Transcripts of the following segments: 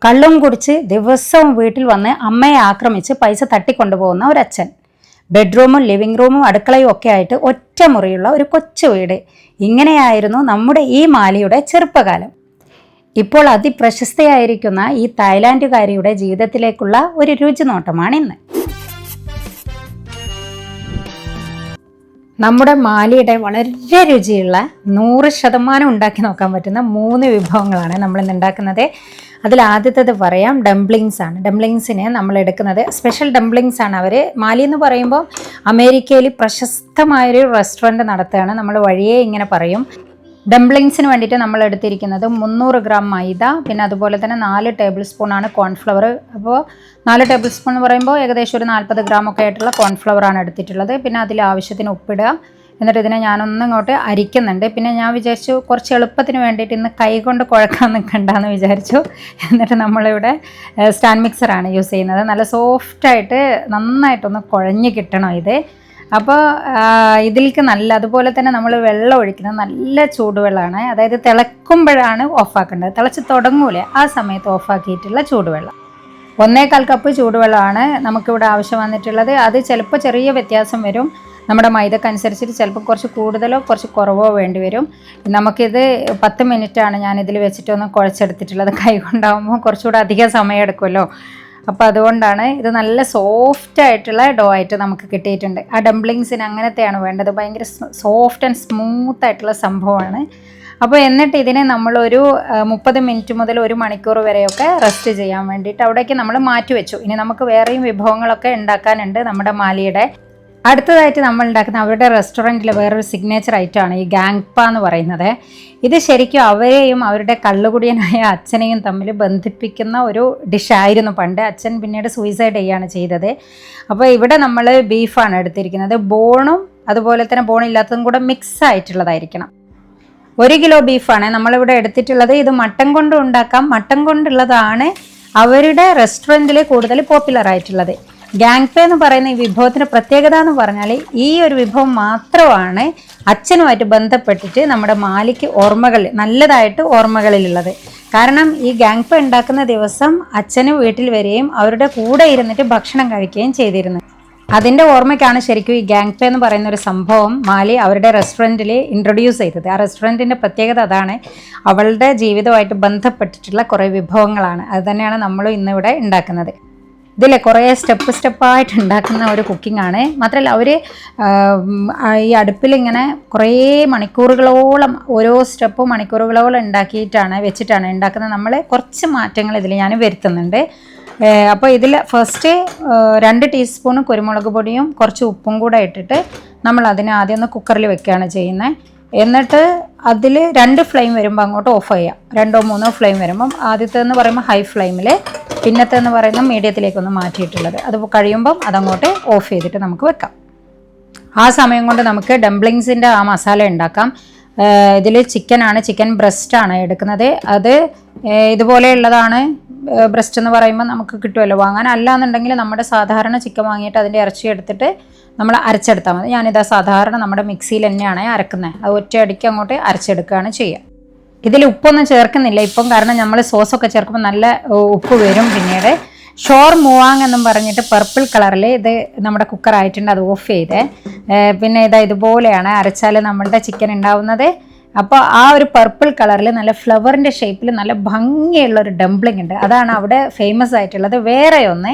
കള്ളും കുടിച്ച് ദിവസവും വീട്ടിൽ വന്ന് അമ്മയെ ആക്രമിച്ച് പൈസ തട്ടിക്കൊണ്ടുപോകുന്ന ഒരച്ഛൻ. ബെഡ്റൂമും ലിവിംഗ് റൂമും അടുക്കളയും ഒക്കെ ആയിട്ട് ഒറ്റ മുറിയുള്ള ഒരു കൊച്ചു വീട്. ഇങ്ങനെയായിരുന്നു നമ്മുടെ ഈ മാലിയുടെ ചെറുപ്പകാലം. ഇപ്പോൾ അതിപ്രശസ്തയായിരിക്കുന്ന ഈ തായ്ലാൻഡുകാരിയുടെ ജീവിതത്തിലേക്കുള്ള ഒരു രുചിനോട്ടമാണ് ഇന്ന്. നമ്മുടെ മാലിയുടെ വളരെ രുചിയുള്ള 100% ഉണ്ടാക്കി നോക്കാൻ പറ്റുന്ന 3 വിഭവങ്ങളാണ് നമ്മളിന്ന് ഉണ്ടാക്കുന്നത്. അതിൽ ആദ്യത്തേത് പറയാം, ഡംപ്ലിങ്സ് ആണ്. ഡംപ്ലിങ്സിന് നമ്മൾ എടുക്കുന്നത് സ്പെഷ്യൽ ഡംപ്ലിങ്സ് ആണ്. അവർ മാലി എന്ന് പറയുമ്പോൾ അമേരിക്കയിൽ പ്രശസ്തമായൊരു റെസ്റ്റോറൻറ്റ് നടത്തുകയാണ്. നമ്മൾ വഴിയേ ഇങ്ങനെ പറയും. ഡംപ്ലിങ്സിന് വേണ്ടിയിട്ട് നമ്മൾ എടുത്തിരിക്കുന്നത് 300 ഗ്രാം മൈദ, പിന്നെ അതുപോലെ തന്നെ 4 ടേബിൾ സ്പൂണാണ് കോൺഫ്ലവർ. അപ്പോൾ 4 ടേബിൾ സ്പൂൺ എന്ന് പറയുമ്പോൾ ഏകദേശം ഒരു 40 ഗ്രാം ഒക്കെ ആയിട്ടുള്ള കോൺഫ്ലവറാണ് എടുത്തിട്ടുള്ളത്. പിന്നെ അതിൽ ആവശ്യത്തിന് ഉപ്പിടുക. എന്നിട്ട് ഇതിനെ ഞാനൊന്നും ഇങ്ങോട്ട് അരിക്കുന്നുണ്ട്. പിന്നെ ഞാൻ വിചാരിച്ചു കുറച്ച് എളുപ്പത്തിന് വേണ്ടിയിട്ട് ഇന്ന് കൈ കൊണ്ട് കുഴക്കാൻ നിൽക്കണ്ടെന്ന് വിചാരിച്ചു. എന്നിട്ട് നമ്മളിവിടെ സ്റ്റാൻഡ് മിക്സറാണ് യൂസ് ചെയ്യുന്നത്. നല്ല സോഫ്റ്റായിട്ട് നന്നായിട്ടൊന്ന് കുഴഞ്ഞ് കിട്ടണം ഇത്. അപ്പോൾ ഇതിലേക്ക് അതുപോലെ തന്നെ നമ്മൾ വെള്ളം ഒഴിക്കുന്നത് നല്ല ചൂടുവെള്ളമാണ്. അതായത് തിളക്കുമ്പോഴാണ് ഓഫാക്കേണ്ടത്. തിളച്ച് തുടങ്ങൂലേ ആ സമയത്ത് ഓഫാക്കിയിട്ടുള്ള ചൂടുവെള്ളം. 1.25 കപ്പ് ചൂടുവെള്ളമാണ് നമുക്കിവിടെ ആവശ്യം വന്നിട്ടുള്ളത്. അത് ചിലപ്പോൾ ചെറിയ വ്യത്യാസം വരും. നമ്മുടെ മൈദക്കനുസരിച്ചിട്ട് ചിലപ്പോൾ കുറച്ച് കൂടുതലോ കുറച്ച് കുറവോ വേണ്ടി വരും. നമുക്കിത് 10 മിനിറ്റാണ് ഞാനിതിൽ വെച്ചിട്ടൊന്ന് കുഴച്ചെടുത്തിട്ടുള്ളത്. കൈ കൊണ്ടാകുമ്പോൾ കുറച്ചുകൂടെ അധികം സമയം എടുക്കുമല്ലോ. അപ്പോൾ അതുകൊണ്ടാണ് ഇത് നല്ല സോഫ്റ്റായിട്ടുള്ള ഡോ ആയിട്ട് നമുക്ക് കിട്ടിയിട്ടുണ്ട്. ആ ഡംപ്ലിങ്സിന് അങ്ങനത്തെയാണ് വേണ്ടത്. ഭയങ്കര സോഫ്റ്റ് ആൻഡ് സ്മൂത്ത് ആയിട്ടുള്ള സംഭവമാണ്. അപ്പോൾ എന്നിട്ട് ഇതിനെ നമ്മളൊരു 30 മിനിറ്റ് മുതൽ 1 മണിക്കൂർ വരെയൊക്കെ റെസ്റ്റ് ചെയ്യാൻ വേണ്ടിയിട്ട് അവിടേക്ക് നമ്മൾ മാറ്റി വെച്ചു. ഇനി നമുക്ക് വേറെയും വിഭവങ്ങളൊക്കെ ഉണ്ടാക്കാനുണ്ട് നമ്മുടെ മാലിയുടെ. അടുത്തതായിട്ട് നമ്മൾ ഉണ്ടാക്കുന്ന അവരുടെ റെസ്റ്റോറൻറ്റിൽ വേറൊരു സിഗ്നേച്ചർ ഐറ്റമാണ് ഈ ഗാങ്പ എന്ന് പറയുന്നത്. ഇത് ശരിക്കും അവരെയും അവരുടെ കള്ളുകുടിയനായ അച്ഛനെയും തമ്മിൽ ബന്ധിപ്പിക്കുന്ന ഒരു ഡിഷായിരുന്നു പണ്ട്. അച്ഛൻ പിന്നീട് സൂയിസൈഡ് ചെയ്യുകയാണ് ചെയ്തത്. അപ്പോൾ ഇവിടെ നമ്മൾ ബീഫാണ് എടുത്തിരിക്കുന്നത്. ബോണും അതുപോലെ തന്നെ ബോണില്ലാത്തതും കൂടെ മിക്സ് ആയിട്ടുള്ളതായിരിക്കണം. 1 കിലോ ബീഫാണ് നമ്മളിവിടെ എടുത്തിട്ടുള്ളത്. ഇത് മട്ടൻ കൊണ്ട് ഉണ്ടാക്കാം. മട്ടൻ കൊണ്ടുള്ളതാണ് അവരുടെ റെസ്റ്റോറൻറ്റിൽ കൂടുതൽ പോപ്പുലർ ആയിട്ടുള്ളത്. ഗാങ്പ എന്ന് പറയുന്ന ഈ വിഭവത്തിൻ്റെ പ്രത്യേകത എന്ന് പറഞ്ഞാൽ ഈ ഒരു വിഭവം മാത്രമാണ് അച്ഛനുമായിട്ട് ബന്ധപ്പെട്ടിട്ട് നമ്മുടെ മാലിക്ക് നല്ലതായിട്ട് ഓർമ്മകളിലുള്ളത്. കാരണം ഈ ഗാങ്പ ഉണ്ടാക്കുന്ന ദിവസം അച്ഛന് വീട്ടിൽ വരികയും അവരുടെ കൂടെ ഇരുന്നിട്ട് ഭക്ഷണം കഴിക്കുകയും ചെയ്തിരുന്നു. അതിൻ്റെ ഓർമ്മയ്ക്കാണ് ശരിക്കും ഈ ഗാങ്പ എന്ന് പറയുന്ന ഒരു സംഭവം മാലി അവരുടെ റെസ്റ്റോറൻറ്റിൽ ഇൻട്രൊഡ്യൂസ് ചെയ്തത്. ആ റെസ്റ്റോറൻറ്റിൻ്റെ പ്രത്യേകത അതാണ്. അവളുടെ ജീവിതമായിട്ട് ബന്ധപ്പെട്ടിട്ടുള്ള കുറേ വിഭവങ്ങളാണ്. അത് തന്നെയാണ് നമ്മളും ഇന്നിവിടെ ഉണ്ടാക്കുന്നത്. ഇതിൽ കുറേ സ്റ്റെപ്പായിട്ട് ഉണ്ടാക്കുന്ന ഒരു കുക്കിംഗ് ആണ്. മാത്രമല്ല അവർ ഈ അടുപ്പിലിങ്ങനെ കുറേ മണിക്കൂറുകളോളം ഓരോ സ്റ്റെപ്പും മണിക്കൂറുകളോളം വെച്ചിട്ടാണ് ഉണ്ടാക്കുന്നത്. നമ്മൾ കുറച്ച് മാറ്റങ്ങൾ ഇതിൽ ഞാൻ വരുത്തുന്നുണ്ട്. അപ്പോൾ ഇതിൽ ഫസ്റ്റ് 2 ടീസ്പൂൺ കുരുമുളക് പൊടിയും കുറച്ച് ഉപ്പും കൂടെ ഇട്ടിട്ട് നമ്മൾ അതിനെ ആദ്യം ഒന്ന് കുക്കറിൽ വെക്കുകയാണ് ചെയ്യുന്നത്. എന്നിട്ട് അതിൽ 2 ഫ്ലെയിം വരുമ്പോൾ അങ്ങോട്ട് ഓഫ് ചെയ്യാം. 2 or 3 ഫ്ലെയിം വരുമ്പം ആദ്യത്തേന്ന് പറയുമ്പോൾ ഹൈ ഫ്ലെയിമിൽ, പിന്നത്തേന്ന് പറയുന്നത് മീഡിയത്തിലേക്കൊന്ന് മാറ്റിയിട്ടുള്ളത്. അത് കഴിയുമ്പം അതങ്ങോട്ട് ഓഫ് ചെയ്തിട്ട് നമുക്ക് വെക്കാം. ആ സമയം കൊണ്ട് നമുക്ക് ഡംപ്ലിങ്സിൻ്റെ ആ മസാല ഉണ്ടാക്കാം. ഇതിൽ ചിക്കൻ ബ്രസ്റ്റാണ് എടുക്കുന്നത്. അത് ഇതുപോലെയുള്ളതാണ്. ബ്രസ്റ്റ് എന്ന് പറയുമ്പോൾ നമുക്ക് കിട്ടുമല്ലോ വാങ്ങാൻ. അല്ലാന്നുണ്ടെങ്കിൽ നമ്മുടെ സാധാരണ ചിക്കൻ വാങ്ങിയിട്ട് അതിൻ്റെ ഇറച്ചി എടുത്തിട്ട് നമ്മൾ അരച്ചെടുത്താൽ മതി. ഞാനിതാ സാധാരണ നമ്മുടെ മിക്സിയിൽ തന്നെയാണ് അരക്കുന്നത്. അത് ഒറ്റയടിക്ക് അങ്ങോട്ട് അരച്ചെടുക്കുകയാണ് ചെയ്യുക. ഇതിൽ ഉപ്പൊന്നും ചേർക്കുന്നില്ല ഇപ്പം, കാരണം നമ്മൾ സോസൊക്കെ ചേർക്കുമ്പോൾ നല്ല ഉപ്പ് വരും. പിന്നീട് ഷോർ മുവാങ് എന്നും പറഞ്ഞിട്ട് പർപ്പിൾ കളറിൽ ഇത് നമ്മുടെ കുക്കർ ആയിട്ടുണ്ട്. അത് ഓഫ് ചെയ്ത് പിന്നെ ഇതുപോലെയാണ് അരച്ചാൽ നമ്മളുടെ ചിക്കൻ ഉണ്ടാവുന്നത്. അപ്പോൾ ആ ഒരു പർപ്പിൾ കളറിൽ നല്ല ഫ്ലവറിൻ്റെ ഷേപ്പിൽ നല്ല ഭംഗിയുള്ളൊരു ഡംപ്ലിംഗ് ഉണ്ട്. അതാണ് അവിടെ ഫേമസ് ആയിട്ടുള്ളത്. വേറെ ഒന്ന്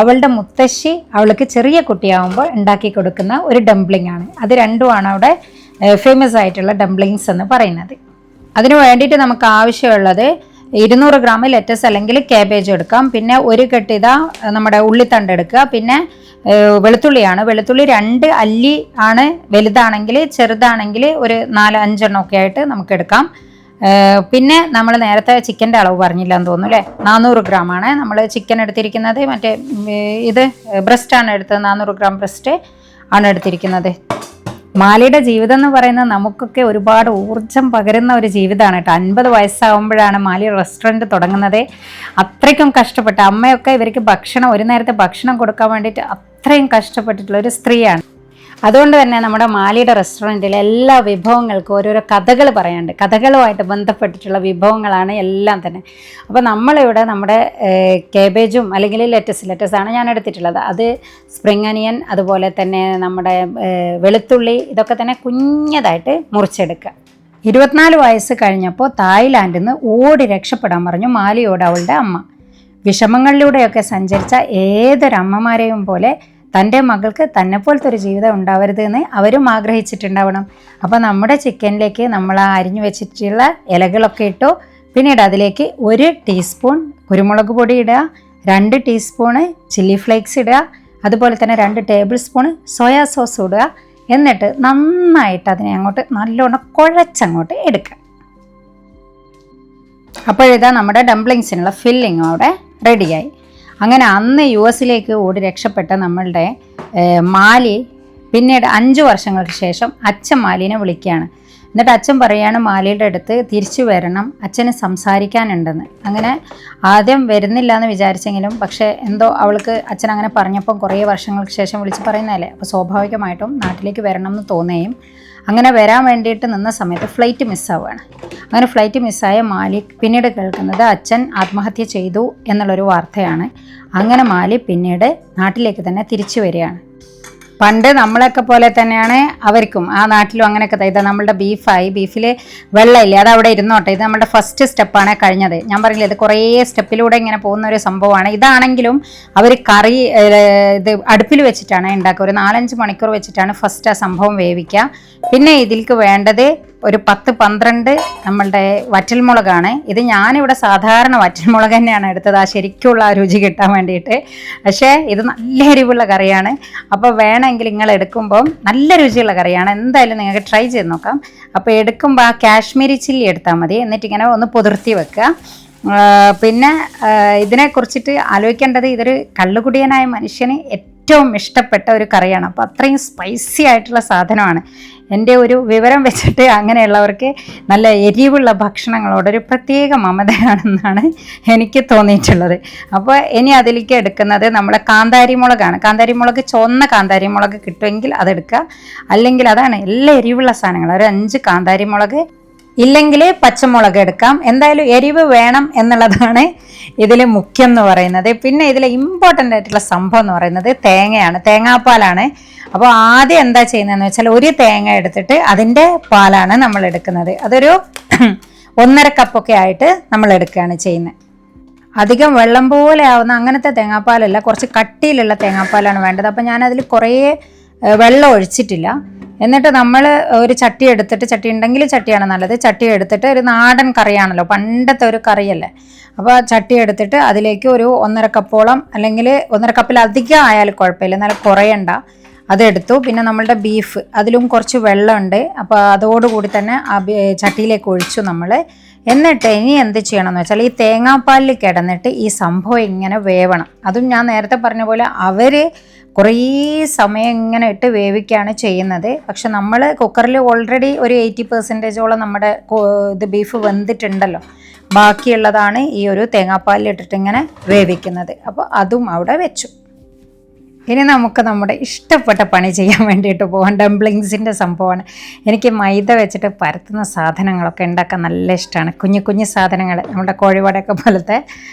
അവളുടെ മുത്തശ്ശി അവൾക്ക് ചെറിയ കുട്ടിയാവുമ്പോൾ ഉണ്ടാക്കി കൊടുക്കുന്ന ഒരു ഡംപ്ലിംഗ് ആണ്. അത് രണ്ടുമാണ് അവിടെ ഫേമസ് ആയിട്ടുള്ള ഡംപ്ലിങ്സ് എന്ന് പറയുന്നത്. അതിന് വേണ്ടിയിട്ട് നമുക്ക് ആവശ്യമുള്ളത് 200 ഗ്രാം ലെറ്റസ് അല്ലെങ്കിൽ കാബേജ് എടുക്കാം. പിന്നെ 1 കെട്ട് നമ്മുടെ ഉള്ളിത്തണ്ട് എടുക്കുക. പിന്നെ വെളുത്തുള്ളിയാണ്. വെളുത്തുള്ളി 2 അല്ലി ആണ് വലുതാണെങ്കിൽ, ചെറുതാണെങ്കിൽ ഒരു 4-5 എണ്ണം ഒക്കെ ആയിട്ട് നമുക്ക് എടുക്കാം. പിന്നെ നമ്മൾ നേരത്തെ ചിക്കൻ്റെ അളവ് പറഞ്ഞില്ല എന്ന് തോന്നുന്നു അല്ലേ. 400 ഗ്രാം ആണ് നമ്മൾ ചിക്കൻ എടുത്തിരിക്കുന്നത്. മറ്റേ ഇത് ബ്രസ്റ്റാണ് എടുത്തത്. 400 ഗ്രാം ബ്രസ്റ്റ് ആണ് എടുത്തിരിക്കുന്നത്. മാലിയുടെ ജീവിതം എന്ന് പറയുന്നത് നമുക്കൊക്കെ ഒരുപാട് ഊർജം പകരുന്ന ഒരു ജീവിതമാണ് കേട്ടോ. 50 വയസ്സാകുമ്പോഴാണ് മാലി റെസ്റ്റോറൻറ്റ് തുടങ്ങുന്നത്. അത്രയ്ക്കും കഷ്ടപ്പെട്ട് അമ്മയൊക്കെ ഇവർക്ക് ഒരു നേരത്തെ ഭക്ഷണം കൊടുക്കാൻ വേണ്ടിയിട്ട് അത്രയും കഷ്ടപ്പെട്ടിട്ടുള്ള ഒരു സ്ത്രീയാണ്. അതുകൊണ്ട് തന്നെ നമ്മുടെ മാലിയുടെ റെസ്റ്റോറൻറ്റിലെ എല്ലാ വിഭവങ്ങൾക്കും ഓരോരോ കഥകൾ പറയാനുണ്ട്. കഥകളുമായിട്ട് ബന്ധപ്പെട്ടിട്ടുള്ള വിഭവങ്ങളാണ് എല്ലാം തന്നെ. അപ്പോൾ നമ്മളിവിടെ നമ്മുടെ കേബേജും അല്ലെങ്കിൽ ലെറ്റസാണ് ഞാൻ എടുത്തിട്ടുള്ളത്. അത് സ്പ്രിംഗ് അനിയൻ, അതുപോലെ തന്നെ നമ്മുടെ വെളുത്തുള്ളി, ഇതൊക്കെ തന്നെ കുഞ്ഞതായിട്ട് മുറിച്ചെടുക്കുക. 24 വയസ്സ് കഴിഞ്ഞപ്പോൾ തായ്ലാൻഡിൽ നിന്ന് ഓടി രക്ഷപ്പെടാൻ പറഞ്ഞു മാലിയോട് അവളുടെ അമ്മ. വിഷമങ്ങളിലൂടെയൊക്കെ സഞ്ചരിച്ച ഏതൊരമ്മമാരെയും പോലെ തൻ്റെ മകൾക്ക് തന്നെപ്പോലത്തെ ഒരു ജീവിതം ഉണ്ടാവരുത് എന്ന് അവരും ആഗ്രഹിച്ചിട്ടുണ്ടാവണം. അപ്പോൾ നമ്മുടെ ചിക്കനിലേക്ക് നമ്മൾ അരിഞ്ഞു വെച്ചിട്ടുള്ള ഇലകളൊക്കെ ഇട്ടു. പിന്നീട് അതിലേക്ക് 1 ടീസ്പൂൺ കുരുമുളക് പൊടി ഇടുക, 2 ടീസ്പൂണ് ചില്ലി ഫ്ലേക്സ് ഇടുക, അതുപോലെ തന്നെ 2 ടേബിൾ സ്പൂൺ സോയാ സോസ് ഇടുക. എന്നിട്ട് നന്നായിട്ട് അതിനെ അങ്ങോട്ട് നല്ലോണം കുഴച്ചങ്ങോട്ട് എടുക്കുക. അപ്പോഴിതാ നമ്മുടെ ഡംപ്ലിങ്സിനുള്ള ഫില്ലിങ് അവിടെ റെഡിയായി. അങ്ങനെ അന്ന് US ഓടി രക്ഷപ്പെട്ട നമ്മളുടെ മാലി പിന്നീട് 5 വർഷങ്ങൾക്ക് ശേഷം അച്ഛൻ മാലിനെ വിളിക്കുകയാണ്. എന്നിട്ട് അച്ഛൻ പറയുകയാണ് മാലിയുടെ അടുത്ത് തിരിച്ചു വരണം, അച്ഛന് സംസാരിക്കാനുണ്ടെന്ന്. അങ്ങനെ ആദ്യം വരുന്നില്ല എന്ന് വിചാരിച്ചെങ്കിലും പക്ഷേ എന്തോ അവൾക്ക് അച്ഛൻ അങ്ങനെ പറഞ്ഞപ്പം കുറേ വർഷങ്ങൾക്ക് ശേഷം വിളിച്ച് പറയുന്നതല്ലേ, അപ്പോൾ സ്വാഭാവികമായിട്ടും നാട്ടിലേക്ക് വരണം എന്ന് തോന്നുകയും അങ്ങനെ വരാൻ വേണ്ടിയിട്ട് നിന്ന സമയത്ത് ഫ്ലൈറ്റ് മിസ്സാവുകയാണ്. അങ്ങനെ ഫ്ലൈറ്റ് മിസ്സായ മാലി പിന്നീട് കേൾക്കുന്നത് അച്ഛൻ ആത്മഹത്യ ചെയ്തു എന്നുള്ളൊരു വാർത്തയാണ്. അങ്ങനെ മാലി പിന്നീട് നാട്ടിലേക്ക് തന്നെ തിരിച്ചു വരികയാണ്. പണ്ട് നമ്മളൊക്കെ പോലെ തന്നെയാണ് അവർക്കും ആ നാട്ടിലും അങ്ങനെയൊക്കെ. ഇത് നമ്മളുടെ ബീഫിൽ വെള്ളമില്ലേ, അത് അവിടെ ഇരുന്നോട്ടെ, ഇത് നമ്മുടെ ഫസ്റ്റ് സ്റ്റെപ്പാണ് കഴിഞ്ഞത്. ഞാൻ പറഞ്ഞില്ല, ഇത് കുറേ സ്റ്റെപ്പിലൂടെ ഇങ്ങനെ പോകുന്ന ഒരു സംഭവമാണ്. ഇതാണെങ്കിലും അവർ കറി ഇത് അടുപ്പിൽ വെച്ചിട്ടാണ് ഉണ്ടാക്കുക. ഒരു 4-5 മണിക്കൂർ വെച്ചിട്ടാണ് ഫസ്റ്റ് ആ സംഭവം വേവിക്കുക. പിന്നെ ഇതിലേക്ക് വേണ്ടത് ഒരു 10-12 നമ്മളുടെ വറ്റൽമുളകാണ്. ഇത് ഞാനിവിടെ സാധാരണ വറ്റൽമുളക് തന്നെയാണ് എടുത്തത്, ആ ശരിക്കുള്ള ആ രുചി കിട്ടാൻ വേണ്ടിയിട്ട്. പക്ഷേ ഇത് നല്ല എരിവുള്ള കറിയാണ്. അപ്പോൾ വേണമെങ്കിൽ നിങ്ങൾ എടുക്കുമ്പം നല്ല രുചിയുള്ള കറിയാണ്, എന്തായാലും നിങ്ങൾക്ക് ട്രൈ ചെയ്ത് നോക്കാം. അപ്പോൾ എടുക്കുമ്പോൾ ആ കാശ്മീരി ചില്ലി എടുത്താൽ മതി. എന്നിട്ടിങ്ങനെ ഒന്ന് പുതിർത്തി വെക്കുക. പിന്നെ ഇതിനെക്കുറിച്ചിട്ട് ആലോചിക്കേണ്ടത്, ഇതൊരു കള്ളുകുടിയനായ മനുഷ്യന് ഏറ്റവും ഇഷ്ടപ്പെട്ട ഒരു കറിയാണ്. അപ്പോൾ അത്രയും സ്പൈസി ആയിട്ടുള്ള സാധനമാണ്. എൻ്റെ ഒരു വിവരം വെച്ചിട്ട് അങ്ങനെയുള്ളവർക്ക് നല്ല എരിവുള്ള ഭക്ഷണങ്ങളോടൊരു പ്രത്യേക മമതയാണെന്നാണ് എനിക്ക് തോന്നിയിട്ടുള്ളത്. അപ്പോൾ ഇനി അതിലേക്ക് എടുക്കുന്നത് നമ്മളെ കാന്താരി മുളകാണ്. കാന്താരി മുളക്, ചുവന്ന കാന്താരി മുളക് കിട്ടുമെങ്കിൽ അതെടുക്കുക. അല്ലെങ്കിൽ അതാണ് എല്ലാ എരിവുള്ള സാധനങ്ങൾ, ഒരു 5 കാന്താരി മുളക്, ഇല്ലെങ്കിൽ പച്ചമുളക് എടുക്കാം. എന്തായാലും എരിവ് വേണം എന്നുള്ളതാണ് ഇതിൽ മുഖ്യം എന്ന് പറയുന്നത്. പിന്നെ ഇതിൽ ഇമ്പോർട്ടൻ്റ് ആയിട്ടുള്ള സംഭവം എന്ന് പറയുന്നത് തേങ്ങയാണ്, തേങ്ങാപ്പാലാണ്. അപ്പോൾ ആദ്യം എന്താ ചെയ്യുന്നതെന്ന് വെച്ചാൽ 1 തേങ്ങ എടുത്തിട്ട് അതിൻ്റെ പാലാണ് നമ്മൾ എടുക്കുന്നത്. അതൊരു 1.5 കപ്പൊക്കെ ആയിട്ട് നമ്മൾ എടുക്കുകയാണ് ചെയ്യുന്നത്. അധികം വെള്ളം പോലെ ആവുന്ന അങ്ങനത്തെ തേങ്ങാപ്പാലല്ല, കുറച്ച് കട്ടിയിലുള്ള തേങ്ങാപ്പാലാണ് വേണ്ടത്. അപ്പോൾ ഞാനതിൽ കുറേ വെള്ളം ഒഴിച്ചിട്ടില്ല. എന്നിട്ട് നമ്മൾ ഒരു ചട്ടി എടുത്തിട്ട്, ചട്ടി ഉണ്ടെങ്കിൽ ചട്ടിയാണ് നല്ലത്, ചട്ടി എടുത്തിട്ട് ഒരു നാടൻ കറിയാണല്ലോ, പണ്ടത്തെ ഒരു കറിയല്ലേ. അപ്പോൾ ചട്ടി എടുത്തിട്ട് അതിലേക്ക് ഒരു 1.5 കപ്പോളം, അല്ലെങ്കിൽ 1.5 കപ്പിലധികം ആയാലും കുഴപ്പമില്ല, എന്നാലും കുറയണ്ട, അതെടുത്തു. പിന്നെ നമ്മളുടെ ബീഫ്, അതിലും കുറച്ച് വെള്ളമുണ്ട്. അപ്പോൾ അതോടുകൂടി തന്നെ ആ ചട്ടിയിലേക്ക് ഒഴിച്ചു നമ്മൾ. എന്നിട്ട് ഇനി എന്ത് ചെയ്യണം എന്ന് വെച്ചാൽ ഈ തേങ്ങാപ്പാലിൽ കിടന്നിട്ട് ഈ സംഭവം ഇങ്ങനെ വേവണം. അതും ഞാൻ നേരത്തെ പറഞ്ഞ പോലെ അവർ കുറേ സമയം ഇങ്ങനെ ഇട്ട് വേവിക്കുകയാണ് ചെയ്യുന്നത്. പക്ഷെ നമ്മൾ കുക്കറിൽ ഓൾറെഡി ഒരു 80% നമ്മുടെ ഇത് ബീഫ് വെന്തിട്ടുണ്ടല്ലോ, ബാക്കിയുള്ളതാണ് ഈ ഒരു തേങ്ങാപ്പാലിൽ ഇട്ടിട്ട് ഇങ്ങനെ വേവിക്കുന്നത്. അപ്പോൾ അതും അവിടെ വെച്ചു. ഇനി നമുക്ക് നമ്മുടെ ഇഷ്ടപ്പെട്ട പണി ചെയ്യാൻ വേണ്ടിയിട്ട് പോകാം. ഡംപ്ലിങ്സിൻ്റെ സംഭവമാണ്. എനിക്ക് മൈദ വെച്ചിട്ട് പരത്തുന്ന സാധനങ്ങളൊക്കെ ഉണ്ടാക്കാൻ നല്ല ഇഷ്ടമാണ്. കുഞ്ഞു കുഞ്ഞു സാധനങ്ങൾ, നമ്മുടെ കോഴിവടയൊക്കെ പോലത്തെ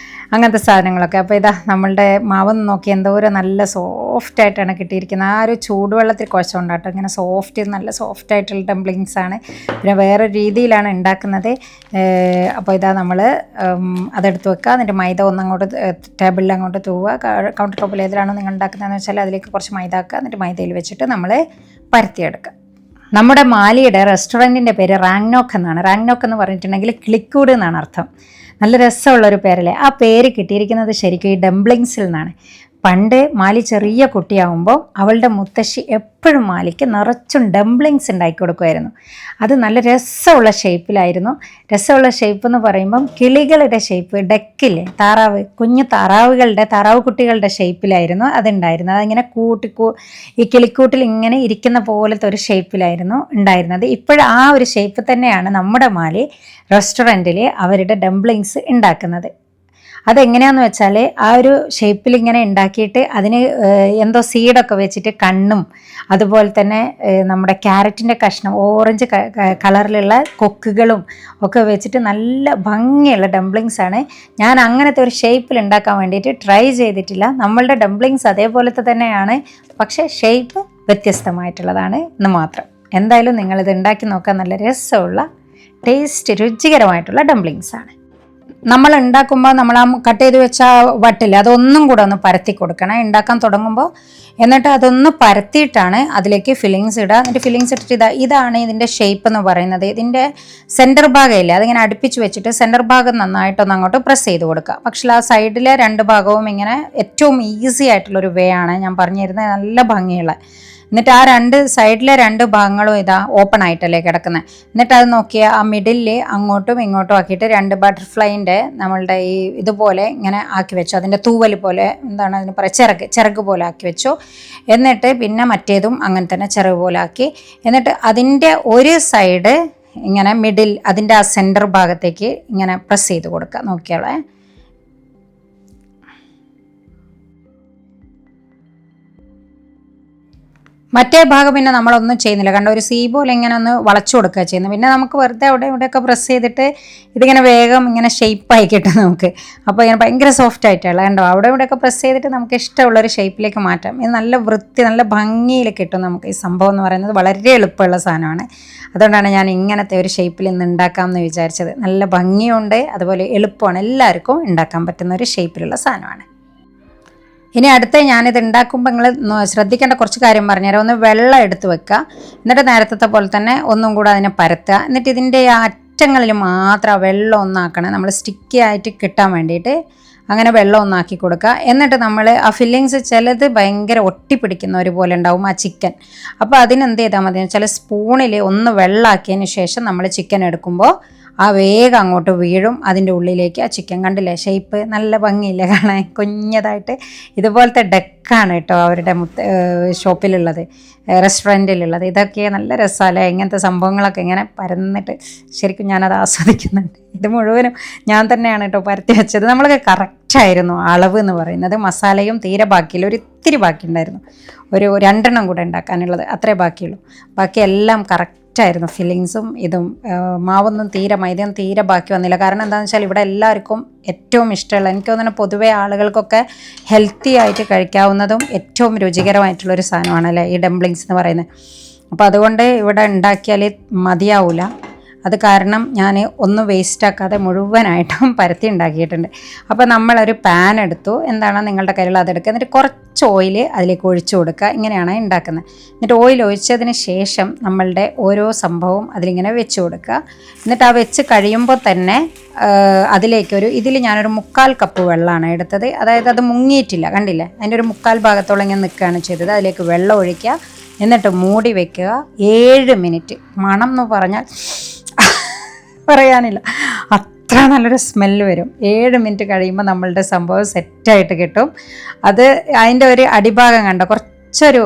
അങ്ങനത്തെ സാധനങ്ങളൊക്കെ. അപ്പോൾ ഇതാ നമ്മളുടെ മാവെന്ന് നോക്കി എന്തോരം നല്ല സോഫ്റ്റായിട്ടാണ് കിട്ടിയിരിക്കുന്നത്. ആ ഒരു ചൂടുവെള്ളത്തിൽ കുഴച്ചുകൊണ്ടാട്ടോ ഇങ്ങനെ നല്ല സോഫ്റ്റായിട്ടുള്ള ഡംപ്ലിങ്സാണ്. പിന്നെ വേറെ രീതിയിലാണ് ഉണ്ടാക്കുന്നത്. അപ്പോൾ ഇതാ നമ്മൾ അതെടുത്ത് വെക്കുക. എന്നിട്ട് മൈദ ഒന്നങ്ങോട്ട് ടേബിളിൽ അങ്ങോട്ട് തൂവുക. കൗണ്ടർ ടോപ്പിൽ ഏതിലാണോ നിങ്ങൾ ഉണ്ടാക്കുന്നതെന്ന് വെച്ചാൽ അതിലേക്ക് കുറച്ച് മൈദ ആക്കുക. എന്നിട്ട് മൈദയിൽ വെച്ചിട്ട് നമ്മൾ പരത്തിയെടുക്കുക. നമ്മുടെ മാലിയുടെ റെസ്റ്റോറൻറ്റിൻ്റെ പേര് റാങ്നോക്ക് എന്നാണ്. റാങ്നോക്ക് എന്ന് പറഞ്ഞിട്ടുണ്ടെങ്കിൽ കിളിക്കൂട് എന്നാണ് അർത്ഥം. നല്ല രസമുള്ളൊരു പേരല്ലേ. ആ പേര് കിട്ടിയിരിക്കുന്നത് ശരിക്കും ഈ ഡംപ്ലിങ്സിൽ നിന്നാണ്. പണ്ട് മാലി ചെറിയ കുട്ടിയാവുമ്പോൾ അവളുടെ മുത്തശ്ശി എപ്പോഴും മാലിക്ക് നിറച്ചും ഡംപ്ലിങ്സ് ഉണ്ടാക്കി കൊടുക്കുമായിരുന്നു. അത് നല്ല രസമുള്ള ഷേപ്പിലായിരുന്നു. രസമുള്ള ഷേപ്പ് എന്ന് പറയുമ്പം കിളികളുടെ ഷേപ്പ്, ഡെക്കില്ലേ, താറാവ്, കുഞ്ഞു താറാവ് കുട്ടികളുടെ ഷേപ്പിലായിരുന്നു അതുണ്ടായിരുന്നത്. അതിങ്ങനെ ഈ കിളിക്കൂട്ടിൽ ഇങ്ങനെ ഇരിക്കുന്ന പോലത്തെ ഒരു ഷേപ്പിലായിരുന്നു ഉണ്ടായിരുന്നത്. ഇപ്പോഴും ആ ഒരു ഷേപ്പ് തന്നെയാണ് നമ്മുടെ മാലി റെസ്റ്റോറൻറ്റിൽ അവരുടെ ഡംപ്ലിങ്സ് ഉണ്ടാക്കുന്നത്. അതെങ്ങനെയാണെന്ന് വെച്ചാൽ ആ ഒരു ഷേപ്പിൽ ഇങ്ങനെ ഉണ്ടാക്കിയിട്ട് അതിന് എന്തോ സീഡൊക്കെ വെച്ചിട്ട് കണ്ണും അതുപോലെ തന്നെ നമ്മുടെ ക്യാരറ്റിൻ്റെ കഷ്ണം ഓറഞ്ച് കളറിലുള്ള കൊക്കുകളും ഒക്കെ വെച്ചിട്ട് നല്ല ഭംഗിയുള്ള ഡംപ്ലിങ്സ് ആണ്. ഞാൻ അങ്ങനത്തെ ഒരു ഷേപ്പിൽ ഉണ്ടാക്കാൻ വേണ്ടിയിട്ട് ട്രൈ ചെയ്തിട്ടില്ല. നമ്മളുടെ ഡംപ്ലിങ്സ് അതേപോലത്തെ തന്നെയാണ്, പക്ഷേ ഷേപ്പ് വ്യത്യസ്തമായിട്ടുള്ളതാണ് എന്ന് മാത്രം. എന്തായാലും നിങ്ങളിത് ഉണ്ടാക്കി നോക്കാൻ നല്ല രസമുള്ള രുചികരമായിട്ടുള്ള ഡംപ്ലിങ്സ് ആണ്. നമ്മൾ ഉണ്ടാക്കുമ്പോൾ നമ്മൾ ആ കട്ട് ചെയ്ത് വെച്ച വട്ടില്ല അതൊന്നും കൂടെ ഒന്ന് പരത്തി കൊടുക്കണം ഉണ്ടാക്കാൻ തുടങ്ങുമ്പോൾ. എന്നിട്ട് അതൊന്ന് പരത്തിയിട്ടാണ് അതിലേക്ക് ഫില്ലിങ്സ് ഇടുക. എന്നിട്ട് ഫില്ലിങ്സ് ഇട്ടിട്ട് ഇതാണ് ഇതിൻ്റെ ഷേപ്പ് എന്ന് പറയുന്നത്. ഇതിൻ്റെ സെൻറ്റർ ഭാഗമില്ല, അതിങ്ങനെ അടുപ്പിച്ച് വെച്ചിട്ട് സെൻറ്റർ ഭാഗം നന്നായിട്ടൊന്ന് അങ്ങോട്ട് പ്രസ് ചെയ്ത് കൊടുക്കുക. പക്ഷേ ആ സൈഡിലെ രണ്ട് ഭാഗവും ഇങ്ങനെ ഏറ്റവും ഈസി ആയിട്ടുള്ളൊരു വേ ആണ് ഞാൻ പറഞ്ഞു തരുന്നത്, നല്ല ഭംഗിയുള്ള. എന്നിട്ട് ആ സൈഡിലെ രണ്ട് ഭാഗങ്ങളും ഇതാ ഓപ്പൺ ആയിട്ടല്ലേ കിടക്കുന്നത്. എന്നിട്ട് അത് നോക്കിയാൽ ആ മിഡിലിൽ അങ്ങോട്ടും ഇങ്ങോട്ടും ആക്കിയിട്ട് രണ്ട് ബട്ടർഫ്ലൈൻ്റെ നമ്മളുടെ ഈ ഇതുപോലെ ഇങ്ങനെ ആക്കി വെച്ചു. അതിൻ്റെ തൂവൽ പോലെ എന്താണ് അതിന് പറയുക, ചിറക് പോലെ ആക്കി വെച്ചു. എന്നിട്ട് പിന്നെ മറ്റേതും അങ്ങനെ തന്നെ ചിറക് പോലെ ആക്കി. എന്നിട്ട് അതിൻ്റെ ഒരു സൈഡ് ഇങ്ങനെ മിഡിൽ അതിൻ്റെ ആ സെൻറ്റർ ഭാഗത്തേക്ക് ഇങ്ങനെ പ്രസ് ചെയ്ത് കൊടുക്കുക. നോക്കിയാളെ മറ്റേ ഭാഗം പിന്നെ നമ്മളൊന്നും ചെയ്യുന്നില്ല, കണ്ട ഒരു സീ പോലെ ഇങ്ങനെ ഒന്ന് വളച്ചു കൊടുക്കുക ചെയ്യുന്നത്. പിന്നെ നമുക്ക് വെറുതെ അവിടെ ഇവിടെയൊക്കെ പ്രസ് ചെയ്തിട്ട് ഇതിങ്ങനെ വേഗം ഇങ്ങനെ ഷേപ്പായി കിട്ടും നമുക്ക്. അപ്പോൾ ഇങ്ങനെ ഭയങ്കര സോഫ്റ്റ് ആയിട്ടുള്ള കണ്ടോ, അവിടെ ഇവിടെയൊക്കെ പ്രസ് ചെയ്തിട്ട് നമുക്ക് ഇഷ്ടമുള്ളൊരു ഷേപ്പിലേക്ക് മാറ്റാം. ഇത് നല്ല വൃത്തി നല്ല ഭംഗിയിൽ കിട്ടും നമുക്ക്. ഈ സംഭവം എന്ന് പറയുന്നത് വളരെ എളുപ്പമുള്ള സാധനമാണ്. അതുകൊണ്ടാണ് ഞാൻ ഇങ്ങനത്തെ ഒരു ഷേപ്പിൽ ഇന്ന് ഉണ്ടാക്കാമെന്ന് വിചാരിച്ചത്. നല്ല ഭംഗിയുണ്ട്, അതുപോലെ എളുപ്പമാണ്, എല്ലാവർക്കും ഉണ്ടാക്കാൻ പറ്റുന്ന ഒരു ഷേപ്പിലുള്ള സാധനമാണ്. ഇനി അടുത്ത ഞാനിത് ഉണ്ടാക്കുമ്പോൾ നിങ്ങൾ ശ്രദ്ധിക്കേണ്ട കുറച്ച് കാര്യം പറഞ്ഞുതരാം. ഒന്ന് വെള്ളം എടുത്ത് വെക്കുക, എന്നിട്ട് നേരത്തെ പോലെ തന്നെ ഒന്നും കൂടെ അതിനെ പരത്തുക. എന്നിട്ട് ഇതിൻ്റെ അറ്റങ്ങളിൽ മാത്രം വെള്ളം ഒന്നാക്കണം, നമ്മൾ സ്റ്റിക്കി ആയിട്ട് കിട്ടാൻ വേണ്ടിയിട്ട് അങ്ങനെ വെള്ളം ഒന്നാക്കി കൊടുക്കുക. എന്നിട്ട് നമ്മൾ ആ ഫില്ലിങ്സ് ചിലത് ഭയങ്കര ഒട്ടിപ്പിടിക്കുന്ന ഒരു പോലെ ഉണ്ടാവും ആ ചിക്കൻ. അപ്പോൾ അതിനെന്ത് ചെയ്താൽ മതി എന്ന് വെച്ചാൽ സ്പൂണിൽ ഒന്ന് വെള്ളമാക്കിയതിന് ശേഷം നമ്മൾ ചിക്കൻ എടുക്കുമ്പോൾ ആ വേഗം അങ്ങോട്ട് വീഴും അതിൻ്റെ ഉള്ളിലേക്ക്. ആ ചിക്കൻ കണ്ടില്ലേ ഷേപ്പ്, നല്ല ഭംഗിയില്ലേ കാണാൻ, കുഞ്ഞതായിട്ട്. ഇതുപോലത്തെ ഡെക്കാണ് കേട്ടോ അവരുടെ ഷോപ്പിലുള്ളത്, റെസ്റ്റോറൻറ്റിലുള്ളത്. ഇതൊക്കെ നല്ല രസമല്ലേ, ഇങ്ങനത്തെ സംഭവങ്ങളൊക്കെ ഇങ്ങനെ പരന്നിട്ട് ശരിക്കും ഞാനത് ആസ്വദിക്കുന്നുണ്ട്. ഇത് മുഴുവനും ഞാൻ തന്നെയാണ് കേട്ടോ പരത്തി വെച്ചത്. നമ്മളൊക്കെ കറക്റ്റായിരുന്നു അളവ് എന്ന് പറയുന്നത്. മസാലയും തീരെ ബാക്കിയില്ല, ഒരു ഇത്തിരി ബാക്കിയുണ്ടായിരുന്നു, ഒരു 2 എണ്ണം കൂടെ ഉണ്ടാക്കാനുള്ളത്, അത്രേ ബാക്കിയുള്ളൂ. ബാക്കി എല്ലാം കറക്റ്റായിരുന്നു. ഫില്ലിങ്സും ഇതും മാവൊന്നും മൈദയൊന്നും തീരെ ബാക്കി വന്നില്ല. കാരണം എന്താണെന്ന് വെച്ചാൽ ഇവിടെ എല്ലാവർക്കും ഏറ്റവും ഇഷ്ടമുള്ള, എനിക്ക് തോന്നുന്നു പൊതുവേ ആളുകൾക്കൊക്കെ ഹെൽത്തി ആയിട്ട് കഴിക്കാവുന്നതും ഏറ്റവും രുചികരമായിട്ടുള്ളൊരു സാധനമാണല്ലേ ഈ ഡംപ്ലിങ്സ് എന്ന് പറയുന്നത്. അപ്പോൾ അതുകൊണ്ട് ഇവിടെ ഉണ്ടാക്കിയാൽ മതിയാവില്ല. അത് കാരണം ഞാൻ ഒന്നും വേസ്റ്റാക്കാതെ മുഴുവനായിട്ടും പരത്തി ഉണ്ടാക്കിയിട്ടുണ്ട്. അപ്പോൾ നമ്മളൊരു പാൻ എടുത്തു, എന്താണ് നിങ്ങളുടെ കയ്യിലുള്ള അതെടുക്കുക. എന്നിട്ട് കുറച്ച് ഓയിൽ അതിലേക്ക് ഒഴിച്ചു കൊടുക്കുക. ഇങ്ങനെയാണ് ഉണ്ടാക്കുന്നത്. എന്നിട്ട് ഓയിൽ ഒഴിച്ചതിന് ശേഷം നമ്മളുടെ ഓരോ സംഭവവും അതിലിങ്ങനെ വെച്ച് കൊടുക്കുക. എന്നിട്ട് ആ വെച്ച് കഴിയുമ്പോൾ തന്നെ അതിലേക്കൊരു ഇതിൽ ഞാനൊരു 3/4 കപ്പ് വെള്ളമാണ് എടുത്തത്. അതായത് അത് മുങ്ങിയിട്ടില്ല, കണ്ടില്ലേ, അതിൻ്റെ ഒരു 3/4 ഭാഗത്തോളം ഇങ്ങനെ നിൽക്കുകയാണ് ചെയ്തത്. അതിലേക്ക് വെള്ളം ഒഴിക്കുക, എന്നിട്ട് മൂടി വയ്ക്കുക. 7 മിനിറ്റ്. മണം എന്ന് പറഞ്ഞാൽ പറയാനില്ല, അത്ര നല്ലൊരു സ്മെല്ല് വരും. 7 മിനിറ്റ് കഴിയുമ്പോൾ നമ്മളുടെ സംഭവം സെറ്റായിട്ട് കിട്ടും. അത് അതിൻ്റെ ഒരു അടിഭാഗം കണ്ടോ, കുറച്ചൊരു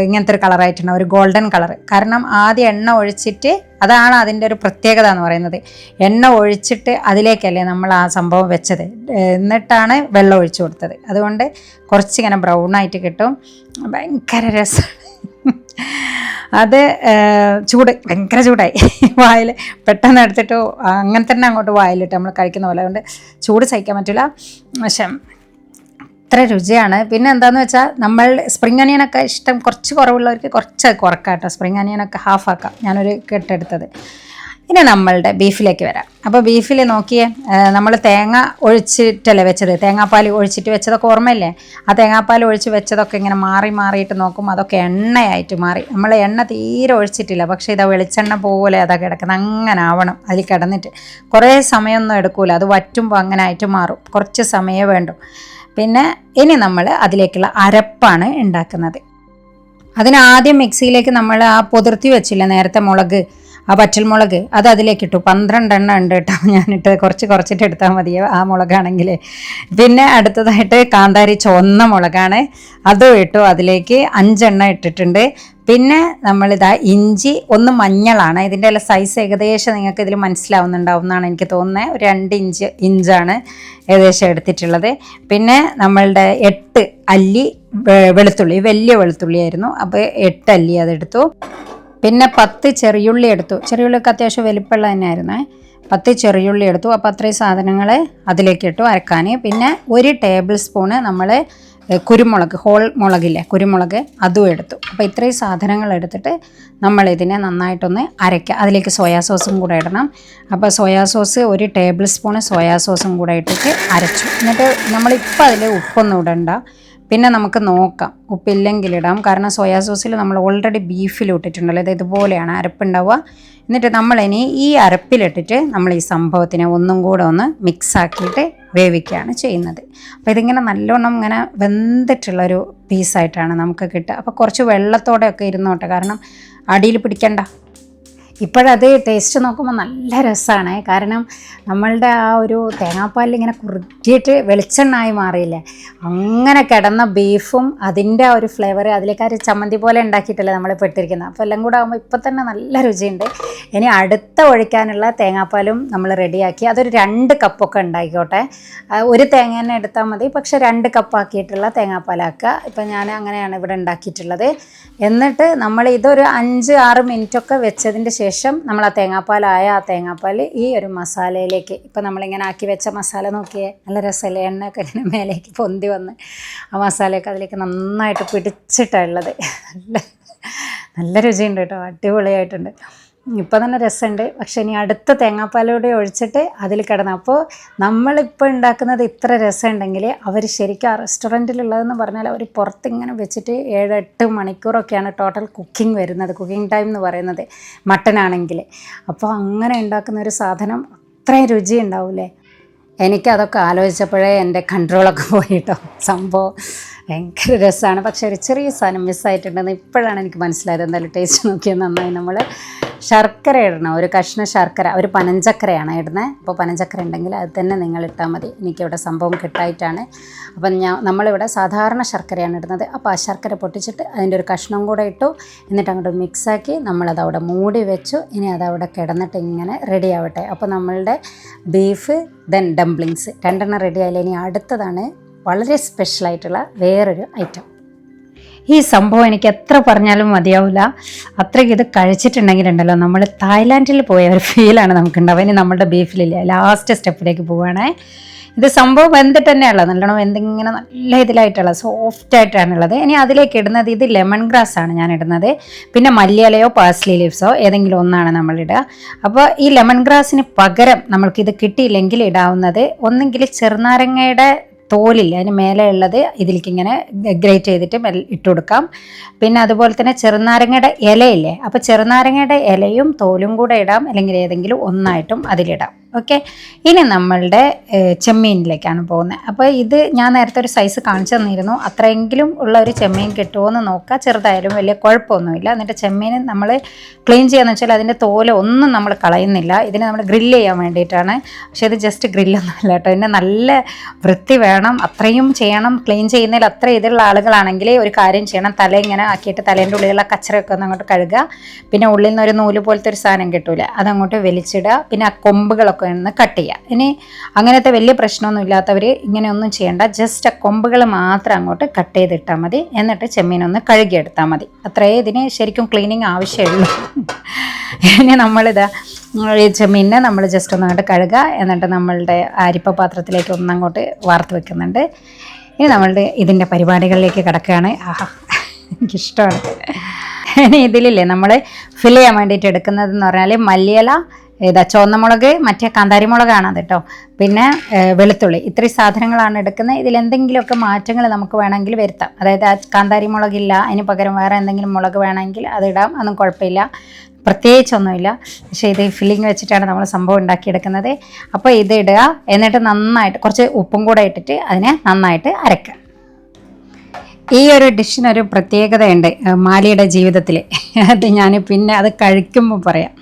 ഇങ്ങനത്തെ ഒരു കളറായിട്ടുണ്ടാവും, ഒരു ഗോൾഡൻ കളർ. കാരണം ആദ്യം എണ്ണ ഒഴിച്ചിട്ട്, അതാണ് അതിൻ്റെ ഒരു പ്രത്യേകത എന്ന് പറയുന്നത്. എണ്ണ ഒഴിച്ചിട്ട് അതിലേക്കല്ലേ നമ്മൾ ആ സംഭവം വെച്ചത്, എന്നിട്ടാണ് വെള്ളം ഒഴിച്ചു കൊടുത്തത്. അതുകൊണ്ട് കുറച്ചിങ്ങനെ ബ്രൗണായിട്ട് കിട്ടും. ഭയങ്കര രസമാണ്. അത് ഭയങ്കര ചൂടായി വായിൽ, പെട്ടെന്ന് എടുത്തിട്ട് അങ്ങനെ തന്നെ അങ്ങോട്ട് വായിലിട്ട് നമ്മൾ കഴിക്കുന്ന പോലെ. അതുകൊണ്ട് ചൂട് സഹിക്കാൻ പറ്റില്ല, പക്ഷേ അത്ര രുചിയാണ്. പിന്നെ എന്താണെന്ന് വെച്ചാൽ നമ്മൾ സ്പ്രിംഗ് അനിയനൊക്കെ ഇഷ്ടം കുറച്ച് കുറവുള്ളവർക്ക് കുറച്ച് കുറക്കാം കേട്ടോ. സ്പ്രിംഗ് അനിയനൊക്കെ ഹാഫാക്കാം, ഞാനൊരു കെട്ടെടുത്തത്. ഇനി നമ്മളുടെ ബീഫിലേക്ക് വരാം. അപ്പോൾ ബീഫിൽ നോക്കിയേ, നമ്മൾ തേങ്ങ ഒഴിച്ചിട്ടല്ലേ വെച്ചത്, തേങ്ങാപ്പാൽ ഒഴിച്ചിട്ട് വെച്ചതൊക്കെ ഓർമ്മയില്ലേ? ആ തേങ്ങാപ്പാൽ ഒഴിച്ച് വെച്ചതൊക്കെ ഇങ്ങനെ മാറിയിട്ട് നോക്കും, അതൊക്കെ എണ്ണയായിട്ട് മാറി. നമ്മൾ എണ്ണ തീരെ ഒഴിച്ചിട്ടില്ല, പക്ഷേ ഇതാ വെളിച്ചെണ്ണ പോലെ അതാ കിടക്കുന്നത്. അങ്ങനെ ആവണം അതിൽ കിടന്നിട്ട്. കുറേ സമയമൊന്നും എടുക്കൂല, അത് വറ്റുമ്പോൾ അങ്ങനെ ആയിട്ട് മാറും, കുറച്ച് സമയമേ വേണ്ടു. പിന്നെ ഇനി നമ്മൾ അതിലേക്കുള്ള അരപ്പാണ് ഉണ്ടാക്കുന്നത്. അതിനാദ്യം മിക്സിയിലേക്ക് നമ്മൾ ആ പൊതിർത്തി വെച്ചില്ല നേരത്തെ മുളക്, ആ പച്ചമുളക്, അത് അതിലേക്കിട്ടു. 12 എണ്ണം ഉണ്ട് കേട്ടോ, ഞാനിട്ട് കുറച്ചിട്ട് എടുത്താൽ മതി ആ മുളകാണെങ്കിൽ. പിന്നെ അടുത്തതായിട്ട് കാന്താരി ചുവന്ന മുളകാണ്, അതും ഇട്ടു. അതിലേക്ക് 5 എണ്ണം ഇട്ടിട്ടുണ്ട്. പിന്നെ നമ്മളിതാ ഇഞ്ചി, ഒന്ന് മഞ്ഞളാണ്, ഇതിൻ്റെ എല്ലാം സൈസ് ഏകദേശം നിങ്ങൾക്ക് ഇതിൽ മനസ്സിലാവുന്നുണ്ടാവും എന്നാണ് എനിക്ക് തോന്നുന്നത്. ഒരു 2 ഇഞ്ചാണ് ഏകദേശം എടുത്തിട്ടുള്ളത്. പിന്നെ നമ്മളുടെ 8 അല്ലി വെളുത്തുള്ളി, വലിയ വെളുത്തുള്ളിയായിരുന്നു, അപ്പോൾ 8 അല്ലി അതെടുത്തു. പിന്നെ 10 ചെറിയുള്ളി എടുത്തു. ചെറിയുള്ളിയൊക്കെ അത്യാവശ്യം വലിപ്പമുള്ള തന്നെയായിരുന്നേ. 10 ചെറിയുള്ളി എടുത്തു. അപ്പോൾ അത്രയും സാധനങ്ങൾ അതിലേക്ക് ഇട്ടു അരക്കാൻ. പിന്നെ 1 ടേബിൾ സ്പൂണ് നമ്മൾ കുരുമുളക്, ഹോൾ മുളകില്ലേ, കുരുമുളക്, അതും എടുത്തു. അപ്പോൾ ഇത്രയും സാധനങ്ങൾ എടുത്തിട്ട് നമ്മളിതിനെ നന്നായിട്ടൊന്ന് അരയ്ക്കുക. അതിലേക്ക് സോയാ സോസും കൂടെ ഇടണം. അപ്പോൾ soya sauce 1 table spoon soya സോസും കൂടെ ഇട്ടിട്ട് അരച്ചു. എന്നിട്ട് നമ്മളിപ്പോൾ അതിൽ ഉപ്പൊന്നും ഇടണ്ട, പിന്നെ നമുക്ക് നോക്കാം, ഉപ്പില്ലെങ്കിലിടാം. കാരണം സോയാ സോസിൽ നമ്മൾ ഓൾറെഡി ബീഫിൽ ഇട്ടിട്ടുണ്ടല്ലോ, ഇത് ഇതുപോലെയാണ് അരപ്പുണ്ടാവുക. എന്നിട്ട് നമ്മളിനി ഈ അരപ്പിലിട്ടിട്ട് നമ്മൾ ഈ സംഭവത്തിനെ ഒന്നും കൂടെ ഒന്ന് മിക്സാക്കിയിട്ട് വേവിക്കുകയാണ് ചെയ്യുന്നത്. അപ്പോൾ ഇതിങ്ങനെ നല്ലോണം ഇങ്ങനെ വെന്തിട്ടുള്ളൊരു പീസായിട്ടാണ് നമുക്ക് കിട്ടുക. അപ്പോൾ കുറച്ച് വെള്ളത്തോടെയൊക്കെ ഇരുന്നോട്ടെ, കാരണം അടിയിൽ പിടിക്കണ്ട. ഇപ്പോഴത് ടേസ്റ്റ് നോക്കുമ്പോൾ നല്ല രസമാണ്. കാരണം നമ്മളുടെ ആ ഒരു തേങ്ങാപ്പാലിൽ ഇങ്ങനെ കുറുകിയിട്ട് വെളിച്ചെണ്ണായി മാറിയില്ലേ, അങ്ങനെ കിടന്ന ബീഫും അതിൻ്റെ ആ ഒരു ഫ്ലേവർ അതിലേക്ക് ആ ഒരു ചമ്മന്തി പോലെ ഉണ്ടാക്കിയിട്ടല്ലേ നമ്മളിപ്പോൾ ഇട്ടിരിക്കുന്നത്. അപ്പോൾ എല്ലാം കൂടെ ആകുമ്പോൾ ഇപ്പോൾ തന്നെ നല്ല രുചിയുണ്ട്. ഇനി അടുത്ത ഒഴിക്കാനുള്ള തേങ്ങാപ്പാലും നമ്മൾ റെഡിയാക്കി. അതൊരു 2 കപ്പൊക്കെ ഉണ്ടായിക്കോട്ടെ. 1 തേങ്ങ തന്നെ എടുത്താൽ മതി, പക്ഷെ 2 കപ്പാക്കിയിട്ടുള്ള തേങ്ങാപ്പാലാക്കുക. ഇപ്പം ഞാൻ അങ്ങനെയാണ് ഇവിടെ ഉണ്ടാക്കിയിട്ടുള്ളത്. എന്നിട്ട് നമ്മൾ ഇതൊരു 5-6 മിനിറ്റൊക്കെ വെച്ചതിൻ്റെ ശേഷം നമ്മൾ ആ തേങ്ങാപ്പാൽ ഈ ഒരു മസാലയിലേക്ക്, ഇപ്പം നമ്മളിങ്ങനെ ആക്കി വെച്ച മസാല നോക്കിയേ, നല്ല രസമല്ലേ, എണ്ണയൊക്കെ ഇങ്ങനെ മേലേക്ക് പൊന്തി വന്ന് ആ മസാലയൊക്കെ അതിലേക്ക് നന്നായിട്ട് പിടിച്ചിട്ടുള്ളത്. നല്ല രുചിയുണ്ട് കേട്ടോ, അടിപൊളിയായിട്ടുണ്ട്. ഇപ്പോൾ തന്നെ രസമുണ്ട്. പക്ഷേ ഇനി അടുത്ത തേങ്ങാപ്പാലൂടെ ഒഴിച്ചിട്ട് അതിൽ കിടന്നു. അപ്പോൾ നമ്മളിപ്പോൾ ഉണ്ടാക്കുന്നത് ഇത്ര രസമുണ്ടെങ്കിൽ അവർ ശരിക്കും ആ റെസ്റ്റോറൻറ്റിലുള്ളതെന്ന് പറഞ്ഞാൽ അവർ പുറത്തിങ്ങനെ വെച്ചിട്ട് 7-8 മണിക്കൂറൊക്കെയാണ് ടോട്ടൽ കുക്കിംഗ് വരുന്നത്, കുക്കിംഗ് ടൈം എന്ന് പറയുന്നത് മട്ടനാണെങ്കിൽ. അപ്പോൾ അങ്ങനെ ഉണ്ടാക്കുന്ന ഒരു സാധനം അത്രയും രുചി ഉണ്ടാവില്ലേ. എനിക്കതൊക്കെ ആലോചിച്ചപ്പോഴേ എൻ്റെ കൺട്രോളൊക്കെ പോയിട്ടോ. സംഭവം ഭയങ്കര രസമാണ്. പക്ഷേ ഒരു ചെറിയ സാധനം മിസ്സായിട്ടുണ്ടെന്ന് ഇപ്പോഴാണ് എനിക്ക് മനസ്സിലായത്. എന്തായാലും ടേസ്റ്റ് നോക്കിയാൽ നന്നായി. നമ്മൾ ശർക്കര ഇടണം, ഒരു കഷ്ണം ശർക്കര, ഒരു പനഞ്ചക്കരയാണ് ഇടുന്നത്. അപ്പോൾ പനഞ്ചക്കര ഉണ്ടെങ്കിൽ അത് തന്നെ നിങ്ങൾ ഇട്ടാൽ മതി. എനിക്കിവിടെ സംഭവം കിട്ടായിട്ടാണ്. അപ്പം നമ്മളിവിടെ സാധാരണ ശർക്കരയാണ് ഇടുന്നത്. അപ്പോൾ ആ ശർക്കര പൊട്ടിച്ചിട്ട് അതിൻ്റെ ഒരു കഷ്ണം കൂടെ ഇട്ടു. എന്നിട്ട് അങ്ങോട്ട് മിക്സാക്കി നമ്മളതവിടെ മൂടി വെച്ചു. ഇനി അതവിടെ കിടന്നിട്ട് ഇങ്ങനെ റെഡി ആവട്ടെ. അപ്പോൾ നമ്മളുടെ ബീഫ് ദെൻ ഡംപ്ലിങ്സ് 2 റെഡി ആയില്ല. ഇനി അടുത്തതാണ് വളരെ സ്പെഷ്യലായിട്ടുള്ള വേറൊരു ഐറ്റം. ഈ സംഭവം എനിക്ക് എത്ര പറഞ്ഞാലും മതിയാവില്ല. അത്രയ്ക്ക് ഇത് കഴിച്ചിട്ടുണ്ടെങ്കിലുണ്ടല്ലോ, നമ്മൾ തായ്ലാൻഡിൽ പോയ ഒരു ഫീലാണ് നമുക്കുണ്ടാവുക. ഇനി നമ്മളുടെ ബീഫിലില്ല, ലാസ്റ്റ് സ്റ്റെപ്പിലേക്ക് പോവുകയാണേ. ഇത് സംഭവം വെന്തിട്ട് തന്നെയുള്ളത്, നല്ലോണം വെന്തിങ്ങനെ നല്ല ഇതിലായിട്ടുള്ള സോഫ്റ്റായിട്ടാണുള്ളത്. ഇനി അതിലേക്ക് ഇടുന്നത് ഇത് ലെമൺ ഗ്രാസ് ആണ് ഞാൻ ഇടുന്നത്. പിന്നെ മല്ലിയിലയോ പാസ്ലി ലീവ്സോ ഏതെങ്കിലും ഒന്നാണ് നമ്മളിടുക. അപ്പോൾ ഈ ലെമൺ ഗ്രാസിന് പകരം നമ്മൾക്കിത് കിട്ടിയില്ലെങ്കിൽ ഇടാവുന്നത് ഒന്നെങ്കിൽ ചെറുനാരങ്ങയുടെ തോലില്ല, അതിന് മേലെ ഉള്ളത് ഇതിലേക്ക് ഇങ്ങനെ ഗ്രേറ്റ് ചെയ്തിട്ട് ഇട്ട് കൊടുക്കാം. പിന്നെ അതുപോലെ തന്നെ ചെറുനാരങ്ങയുടെ ഇലയില്ലേ, അപ്പോൾ ചെറുനാരങ്ങയുടെ ഇലയും തോലും കൂടെ ഇടാം, അല്ലെങ്കിൽ ഏതെങ്കിലും ഒന്നായിട്ടും അതിലിടാം. ഓക്കെ. ഇനി നമ്മളുടെ ചെമ്മീനിലേക്കാണ് പോകുന്നത്. അപ്പോൾ ഇത് ഞാൻ നേരത്തെ ഒരു സൈസ് കാണിച്ചു തന്നിരുന്നു. അത്രയെങ്കിലും ഉള്ള ഒരു ചെമ്മീൻ കിട്ടുമോ എന്ന് നോക്കുക. ചെറുതായാലും വലിയ കുഴപ്പമൊന്നുമില്ല. എന്നിട്ട് ചെമ്മീൻ നമ്മൾ ക്ലീൻ ചെയ്യാന്ന് വെച്ചാൽ അതിൻ്റെ തോല ഒന്നും നമ്മൾ കളയുന്നില്ല. ഇതിനെ നമ്മൾ ഗ്രില്ല് ചെയ്യാൻ വേണ്ടിയിട്ടാണ്. പക്ഷേ ഇത് ജസ്റ്റ് ഗ്രില്ലൊന്നും അല്ല കേട്ടോ. ഇതിൻ്റെ നല്ല വൃത്തി വേണം, അത്രയും ചെയ്യണം. ക്ലീൻ ചെയ്യുന്നതിൽ അത്ര ഇതുള്ള ആളുകളാണെങ്കിൽ ഒരു കാര്യം ചെയ്യണം, തല ഇങ്ങനെ ആക്കിയിട്ട് തലേൻ്റെ ഉള്ളിലുള്ള കച്ചറയൊക്കെ ഒന്ന് അങ്ങോട്ട് കഴുകുക. പിന്നെ ഉള്ളിൽ നിന്ന് ഒരു നൂല് പോലത്തെ ഒരു സാധനം കിട്ടൂല, അതങ്ങോട്ട് വലിച്ചിടുക. പിന്നെ ആ കൊമ്പുകളൊക്കെ ഒന്ന് കട്ട് ചെയ്യുക. ഇനി അങ്ങനത്തെ വലിയ പ്രശ്നമൊന്നും ഇല്ലാത്തവർ ഇങ്ങനെയൊന്നും ചെയ്യേണ്ട, ജസ്റ്റ് ആ കൊമ്പുകൾ മാത്രം അങ്ങോട്ട് കട്ട് ചെയ്തിട്ടാൽ മതി. എന്നിട്ട് ചെമ്മീനൊന്ന് കഴുകിയെടുത്താൽ മതി. അത്രയേ ഇതിന് ശരിക്കും ക്ലീനിങ് ആവശ്യമുള്ളൂ. ഇനി നമ്മളിതാ ഈ ചെമ്മീനെ നമ്മൾ ജസ്റ്റ് ഒന്നങ്ങോട്ട് കഴുകുക. എന്നിട്ട് നമ്മളുടെ അരിപ്പ പാത്രത്തിലേക്ക് ഒന്നങ്ങോട്ട് വാർത്ത് വെക്കുന്നുണ്ട്. ഇനി നമ്മളുടെ ഇതിൻ്റെ പരിപാടികളിലേക്ക് കിടക്കുകയാണ്. ആഹാ, എനിക്കിഷ്ടമാണ്. ഇനി ഇതിലില്ലേ നമ്മൾ ഫിൽ ചെയ്യാൻ വേണ്ടിയിട്ട് എടുക്കുന്നതെന്ന് പറഞ്ഞാൽ മല്ലിയില, ചുവന്നമുളക്, മറ്റേ കാന്താരിമുളകാണ് അത് കേട്ടോ. പിന്നെ വെളുത്തുള്ളി, ഇത്രയും സാധനങ്ങളാണ് എടുക്കുന്നത്. ഇതിലെന്തെങ്കിലുമൊക്കെ മാറ്റങ്ങൾ നമുക്ക് വേണമെങ്കിൽ വരുത്താം. അതായത് ആ കാന്താരിമുളകില്ല, അതിന് പകരം വേറെ എന്തെങ്കിലും മുളക് വേണമെങ്കിൽ അതിടാം, ഒന്നും കുഴപ്പമില്ല, പ്രത്യേകിച്ചൊന്നുമില്ല. പക്ഷേ ഇത് ഫില്ലിങ് വെച്ചിട്ടാണ് നമ്മൾ സംഭവം ഉണ്ടാക്കിയെടുക്കുന്നത്. അപ്പോൾ ഇത് ഇടുക. എന്നിട്ട് നന്നായിട്ട് കുറച്ച് ഉപ്പും കൂടെ ഇട്ടിട്ട് അതിനെ നന്നായിട്ട് അരക്കുക. ഈ ഒരു ഡിഷിനൊരു പ്രത്യേകതയുണ്ട് മാലിയുടെ ജീവിതത്തിൽ. അത് ഞാൻ പിന്നെ അത് കഴിക്കുമ്പോൾ പറയാം,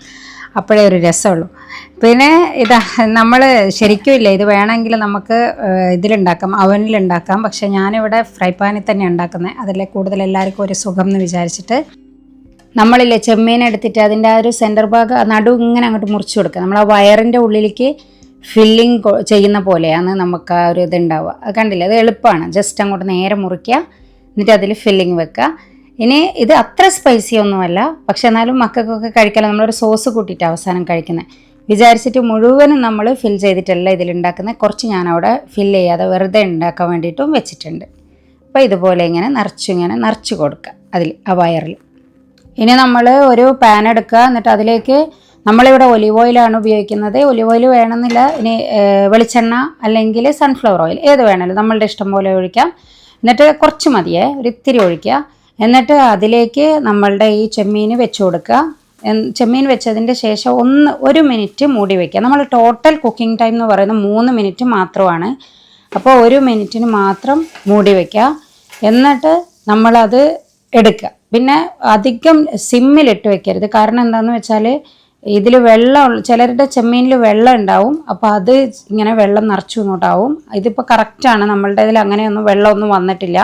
അപ്പോഴേ ഒരു രസമുള്ളൂ. പിന്നെ ഇതാ നമ്മൾ ശരിക്കും ഇല്ല, ഇത് വേണമെങ്കിൽ നമുക്ക് ഇതിലുണ്ടാക്കാം, അവനിലുണ്ടാക്കാം. പക്ഷേ ഞാനിവിടെ ഫ്രൈ പാനിൽ തന്നെ ഉണ്ടാക്കുന്നത്, അതിലെ കൂടുതൽ എല്ലാവർക്കും ഒരു സുഖം എന്ന് വിചാരിച്ചിട്ട്. നമ്മളില്ലേ ചെമ്മീൻ എടുത്തിട്ട് അതിൻ്റെ ആ ഒരു സെൻറ്റർ ഭാഗം നടു ഇങ്ങനെ അങ്ങോട്ട് മുറിച്ച് കൊടുക്കുക. നമ്മൾ ആ വയറിൻ്റെ ഉള്ളിലേക്ക് ഫില്ലിങ് ചെയ്യുന്ന പോലെയാണ് നമുക്ക് ആ ഒരു ഇതുണ്ടാവുക. അത് കണ്ടില്ലേ, അത് എളുപ്പമാണ്. ജസ്റ്റ് അങ്ങോട്ട് നേരെ മുറിക്കുക, എന്നിട്ട് അതിൽ ഫില്ലിങ് വെക്കുക. ഇനി ഇത് അത്ര സ്പൈസി ഒന്നുമല്ല, പക്ഷെ എന്നാലും മക്കൾക്കൊക്കെ കഴിക്കാമല്ലോ. നമ്മളൊരു സോസ് കൂട്ടിയിട്ട് അവസാനം കഴിക്കുന്നത് വിചാരിച്ചിട്ട് മുഴുവനും നമ്മൾ ഫിൽ ചെയ്തിട്ടല്ല ഇതിലുണ്ടാക്കുന്നത്. കുറച്ച് ഞാനവിടെ ഫില്ല് ചെയ്യാതെ വെറുതെ ഉണ്ടാക്കാൻ വേണ്ടിയിട്ടും വെച്ചിട്ടുണ്ട്. അപ്പോൾ ഇതുപോലെ ഇങ്ങനെ നിറച്ച് കൊടുക്കുക അതിൽ, ആ വയറിൽ. ഇനി നമ്മൾ ഒരു പാൻ എടുക്കുക, എന്നിട്ട് അതിലേക്ക് നമ്മളിവിടെ ഒലിവ് ഓയിലാണ് ഉപയോഗിക്കുന്നത്. ഒലിവ് ഓയിൽ വേണമെന്നില്ല, ഇനി വെളിച്ചെണ്ണ അല്ലെങ്കിൽ സൺഫ്ലവർ ഓയിൽ ഏത് വേണമെങ്കിലും നമ്മളുടെ ഇഷ്ടം പോലെ ഒഴിക്കാം. എന്നിട്ട് കുറച്ച് മതിയേ, ഒരു ഇത്തിരി ഒഴിക്കുക. എന്നിട്ട് അതിലേക്ക് നമ്മളുടെ ഈ ചെമ്മീൻ വെച്ച് കൊടുക്കുക. ചെമ്മീൻ വെച്ചതിൻ്റെ ശേഷം 1 മിനിറ്റ് മൂടി വയ്ക്കുക. നമ്മൾ ടോട്ടൽ കുക്കിംഗ് ടൈം എന്ന് പറയുന്നത് 3 മിനിറ്റ് മാത്രമാണ്. അപ്പോൾ 1 മിനിറ്റിന് മാത്രം മൂടി വയ്ക്കുക. എന്നിട്ട് നമ്മളത് എടുക്കുക. പിന്നെ അധികം സിമ്മിലിട്ട് വെക്കരുത്. കാരണം എന്താണെന്ന് വെച്ചാൽ ഇതിൽ വെള്ളം, ചിലരുടെ ചെമ്മീനിൽ വെള്ളം ഉണ്ടാവും. അപ്പോൾ അത് ഇങ്ങനെ വെള്ളം നിറച്ചു ഇങ്ങോട്ടാവും. ഇതിപ്പോൾ കറക്റ്റാണ്, നമ്മളുടെ ഇതിൽ അങ്ങനെയൊന്നും വെള്ളമൊന്നും വന്നിട്ടില്ല,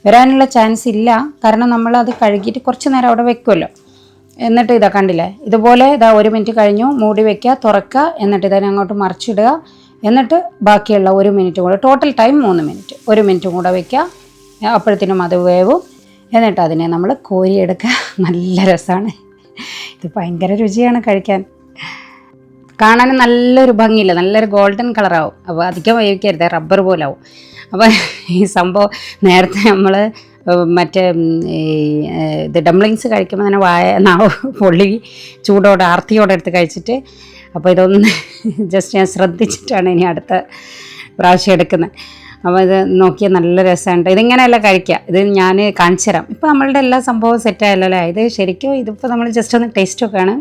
വരാനുള്ള ചാൻസ് ഇല്ല. കാരണം നമ്മളത് കഴുകിയിട്ട് കുറച്ച് നേരം അവിടെ വെക്കുമല്ലോ. എന്നിട്ട് ഇതാ കണ്ടില്ലേ, ഇതുപോലെ ഇതാ 1 മിനിറ്റ് കഴിഞ്ഞു, മൂടി വയ്ക്കുക, തുറക്കുക, എന്നിട്ട് ഇതിനെ അങ്ങോട്ട് മറിച്ചിടുക. എന്നിട്ട് ബാക്കിയുള്ള 1 മിനിറ്റ് കൂടെ, ടോട്ടൽ ടൈം 3 മിനിറ്റ്, 1 മിനിറ്റും കൂടെ വയ്ക്കുക. അപ്പോഴത്തേനും അത് വേവും. എന്നിട്ട് അതിനെ നമ്മൾ കോരിയെടുക്കുക. നല്ല രസമാണ് ഇത്, ഭയങ്കര രുചിയാണ് കഴിക്കാൻ. കാണാൻ നല്ലൊരു ഭംഗിയില്ല, നല്ലൊരു ഗോൾഡൻ കളറാവും. അപ്പോൾ അധികം വേവിക്കരുത്, റബ്ബർ പോലെ ആവും. അപ്പോൾ ഈ സംഭവം നേരത്തെ നമ്മൾ മറ്റേ ഇത് ഡംപ്ലിങ്സ് കഴിക്കുമ്പോൾ തന്നെ നാവ് പൊള്ളി ചൂടോടെ ആർത്തിയോടെ എടുത്ത് കഴിച്ചിട്ട്. അപ്പോൾ ഇതൊന്ന് ജസ്റ്റ് ഞാൻ ശ്രദ്ധിച്ചിട്ടാണ് ഇനി അടുത്ത പ്രാവശ്യം എടുക്കുന്നത്. അപ്പോൾ ഇത് നോക്കിയാൽ നല്ല രസമുണ്ട്. ഇതിങ്ങനെയല്ല കഴിക്കുക, ഇത് ഞാൻ കാണിച്ചു തരാം. ഇപ്പോൾ നമ്മളുടെ എല്ലാ സംഭവവും സെറ്റായല്ലോ. ഇത് ശരിക്കും ഇതിപ്പോൾ നമ്മൾ ജസ്റ്റ് ഒന്ന് ടേസ്റ്റൊക്കെയാണ്.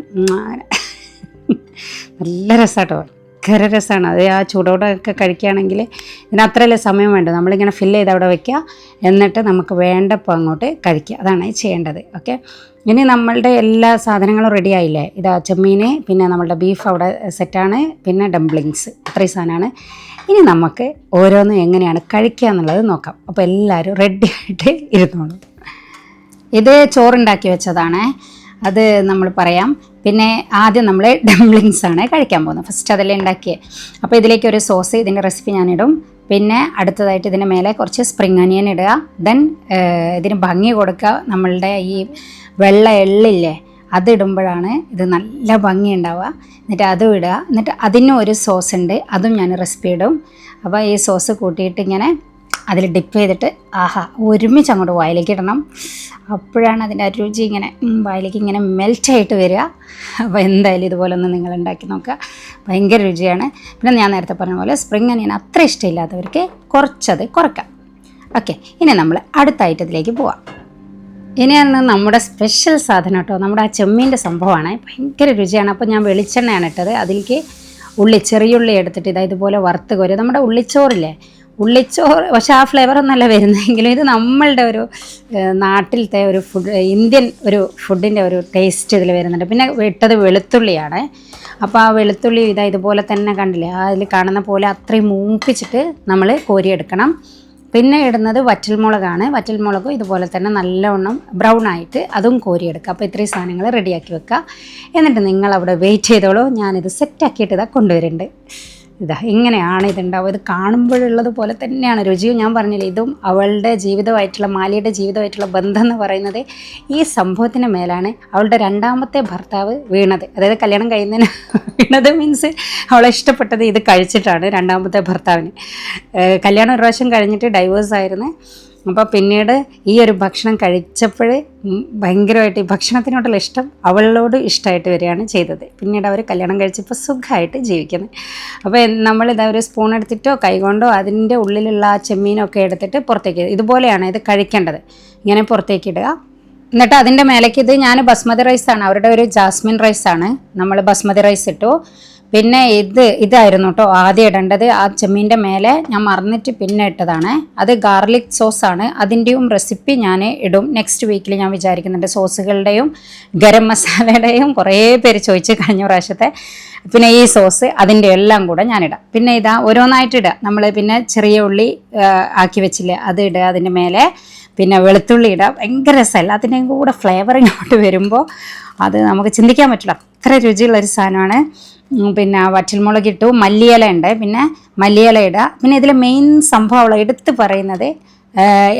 നല്ല രസമാട്ടോ, ഭയങ്കര രസമാണ്. അത് ആ ചൂടോടൊക്കെ കഴിക്കുകയാണെങ്കിൽ ഇതിന് അത്രയല്ലേ സമയം വേണ്ടത്. നമ്മളിങ്ങനെ ഫില്ല് ചെയ്ത് അവിടെ വയ്ക്കുക, എന്നിട്ട് നമുക്ക് വേണ്ടപ്പോൾ അങ്ങോട്ട് കഴിക്കുക. അതാണ് ചെയ്യേണ്ടത്. ഓക്കെ, ഇനി നമ്മളുടെ എല്ലാ സാധനങ്ങളും റെഡി ആയില്ലേ. ഇതാ ചെമ്മീൻ, പിന്നെ നമ്മളുടെ ബീഫ് അവിടെ സെറ്റാണ്, പിന്നെ ഡംപ്ലിങ്സ്, അത്രയും സാധനമാണ്. ഇനി നമുക്ക് ഓരോന്നും എങ്ങനെയാണ് കഴിക്കുക എന്നുള്ളത് നോക്കാം. അപ്പോൾ എല്ലാവരും റെഡി ആയിട്ട് ഇരുന്നോളൂ. ഇത് ചോറുണ്ടാക്കി വെച്ചതാണ്, അത് നമ്മൾ പറയാം. പിന്നെ ആദ്യം നമ്മൾ ഡംപ്ലിങ്സ് ആണ് കഴിക്കാൻ പോകുന്നത്. ഫസ്റ്റ് അതല്ലേ ഉണ്ടാക്കിയത്. അപ്പോൾ ഇതിലേക്ക് ഒരു സോസ്, ഇതിൻ്റെ റെസിപ്പി ഞാനിടും. പിന്നെ അടുത്തതായിട്ട് ഇതിൻ്റെ മേലെ കുറച്ച് സ്പ്രിംഗ് അനിയൻ ഇടുക. ദെൻ ഇതിന് ഭംഗി കൊടുക്കുക. നമ്മളുടെ ഈ വെള്ള എള്ളില്ലേ, അതിടുമ്പോഴാണ് ഇത് നല്ല ഭംഗി ഉണ്ടാവുക. എന്നിട്ട് അതും ഇടുക. എന്നിട്ട് അതിനും ഒരു സോസ് ഉണ്ട്, അതും ഞാൻ റെസിപ്പി ഇടും. അപ്പോൾ ഈ സോസ് കൂട്ടിയിട്ട് ഇങ്ങനെ അതിൽ ഡിപ്പ് ചെയ്തിട്ട് ഒരുമിച്ച് അങ്ങോട്ട് വായിലേക്ക് ഇടണം. അപ്പോഴാണ് അതിൻ്റെ രുചി ഇങ്ങനെ വായിലേക്ക് ഇങ്ങനെ മെൽറ്റായിട്ട് വരിക. അപ്പോൾ എന്തായാലും ഇതുപോലെ ഒന്ന് നിങ്ങൾ ഉണ്ടാക്കി നോക്കുക, ഭയങ്കര രുചിയാണ്. പിന്നെ ഞാൻ നേരത്തെ പറഞ്ഞ പോലെ സ്പ്രിംഗ് അനിയൻ അത്ര ഇഷ്ടമില്ലാത്തവർക്ക് കുറച്ചത് കുറക്കാം. ഓക്കെ, ഇനി നമ്മൾ അടുത്ത ഐറ്റത്തിലേക്ക് പോവാം. ഇനിയാണ് നമ്മുടെ സ്പെഷ്യൽ സാധനം കേട്ടോ, നമ്മുടെ ആ ചെമ്മീൻ്റെ സംഭവമാണ്. ഭയങ്കര രുചിയാണ്. അപ്പോൾ ഞാൻ വെളിച്ചെണ്ണയാണ് ഇട്ടത്. അതിലേക്ക് ചെറിയുള്ളി എടുത്തിട്ട് ഇതുപോലെ വറുത്ത് കോരി, നമ്മുടെ ഉള്ളിച്ചോറില്ലേ, ഉള്ളിച്ചോറ് പക്ഷെ ആ ഫ്ലേവറൊന്നല്ല വരുന്നതെങ്കിലും ഇത് നമ്മളുടെ ഒരു നാട്ടിലത്തെ ഒരു ഫുഡ്, ഇന്ത്യൻ ഒരു ഫുഡിൻ്റെ ഒരു ടേസ്റ്റ് ഇതിൽ വരുന്നുണ്ട്. പിന്നെ ഇട്ടത് വെളുത്തുള്ളിയാണ്. അപ്പോൾ ആ വെളുത്തുള്ളി ഇതുപോലെ തന്നെ കണ്ടില്ലേ, അതിൽ കാണുന്ന പോലെ അത്രയും മൂപ്പിച്ചിട്ട് നമ്മൾ കോരിയെടുക്കണം. പിന്നെ ഇടുന്നത് വറ്റൽമുളകാണ്. വറ്റൽമുളകും ഇതുപോലെ തന്നെ നല്ലവണ്ണം ബ്രൗൺ ആയിട്ട് അതും കോരിയെടുക്കുക. അപ്പോൾ ഇത്രയും സാധനങ്ങൾ റെഡിയാക്കി വെക്കുക. എന്നിട്ട് നിങ്ങൾ അവിടെ വെയിറ്റ് ചെയ്തോളൂ, ഞാനിത് സെറ്റാക്കിയിട്ട് ഇതാ കൊണ്ടുവരുന്നുണ്ട്. ഇങ്ങനെയാണ് ഇതുണ്ടാവുക. ഇത് കാണുമ്പോഴുള്ളത് പോലെ തന്നെയാണ് രുചിയും. ഞാൻ പറഞ്ഞില്ലേ, ഇതും അവളുടെ ജീവിതമായിട്ടുള്ള, മാലിയുടെ ജീവിതമായിട്ടുള്ള ബന്ധം എന്ന് പറയുന്നത് ഈ സംഭവത്തിന് മേലാണ്. അവളുടെ 2ാമത്തെ ഭർത്താവ് വീണത്, അതായത് കല്യാണം കഴിയുന്നതിന് വീണത് മീൻസ് അവളെ ഇഷ്ടപ്പെട്ടത് ഇത് കഴിച്ചിട്ടാണ്. 2ാമത്തെ ഭർത്താവിന് കല്യാണം ഒരു പ്രാവശ്യം കഴിഞ്ഞിട്ട് ഡൈവേഴ്സ് ആയിരുന്നു. അപ്പോൾ പിന്നീട് ഈ ഒരു ഭക്ഷണം കഴിച്ചപ്പോൾ ഭയങ്കരമായിട്ട് ഈ ഭക്ഷണത്തിനോടുള്ള ഇഷ്ടം അവളോട് ഇഷ്ടമായിട്ട് വരികയാണ് ചെയ്തത്. പിന്നീട് അവർ കല്യാണം കഴിച്ചപ്പോൾ സുഖമായിട്ട് ജീവിക്കുന്നത്. അപ്പോൾ നമ്മളിതാ ഒരു സ്പൂൺ എടുത്തിട്ടോ കൈകൊണ്ടോ അതിൻ്റെ ഉള്ളിലുള്ള ആ ചെമ്മീനൊക്കെ എടുത്തിട്ട് പുറത്തേക്ക്, ഇതുപോലെയാണ് ഇത് കഴിക്കേണ്ടത്, ഇങ്ങനെ പുറത്തേക്ക് ഇടുക. എന്നിട്ട് അതിൻ്റെ മേലേക്ക് ഇത് ഞാൻ ബസ്മതി റൈസാണ്, അവരുടെ ഒരു ജാസ്മിൻ റൈസാണ്, നമ്മൾ ബസ്മതി റൈസ് ഇട്ടു. പിന്നെ ഇതായിരുന്നു കേട്ടോ ആദ്യം ഇടേണ്ടത്. ആ ചെമ്മീൻ്റെ മേലെ ഞാൻ മറന്നിട്ട് പിന്നെ ഇട്ടതാണ്. അത് ഗാർലിക് സോസാണ്. അതിൻ്റെയും റെസിപ്പി ഞാൻ ഇടും നെക്സ്റ്റ് വീക്കിൽ ഞാൻ വിചാരിക്കുന്നുണ്ട്. സോസുകളുടെയും ഗരം മസാലയുടെയും കുറേ പേര് ചോദിച്ച് കഴിഞ്ഞ പ്രാവശ്യത്തെ. പിന്നെ ഈ സോസ് അതിൻ്റെ എല്ലാം കൂടെ ഞാനിടാം. പിന്നെ ഇതാ ഓരോന്നായിട്ട് ഇടുക. നമ്മൾ പിന്നെ ചെറിയ ഉള്ളി ആക്കി വെച്ചില്ലേ, അത് ഇടുക അതിൻ്റെ മേലെ. പിന്നെ വെളുത്തുള്ളി ഇടുക. ഭയങ്കര രസം. എല്ലാത്തിൻ്റെയും കൂടെ ഫ്ലേവർ ഇങ്ങോട്ട് വരുമ്പോൾ അത് നമുക്ക് ചിന്തിക്കാൻ പറ്റില്ല, അത്ര രുചിയുള്ളൊരു സാധനമാണ്. പിന്നെ വറ്റൽമുളക് ഇട്ടു, മല്ലിയില ഉണ്ട്, പിന്നെ മല്ലിയില ഇടുക. പിന്നെ ഇതിൽ മെയിൻ സംഭവം എടുത്ത് പറയുന്നത്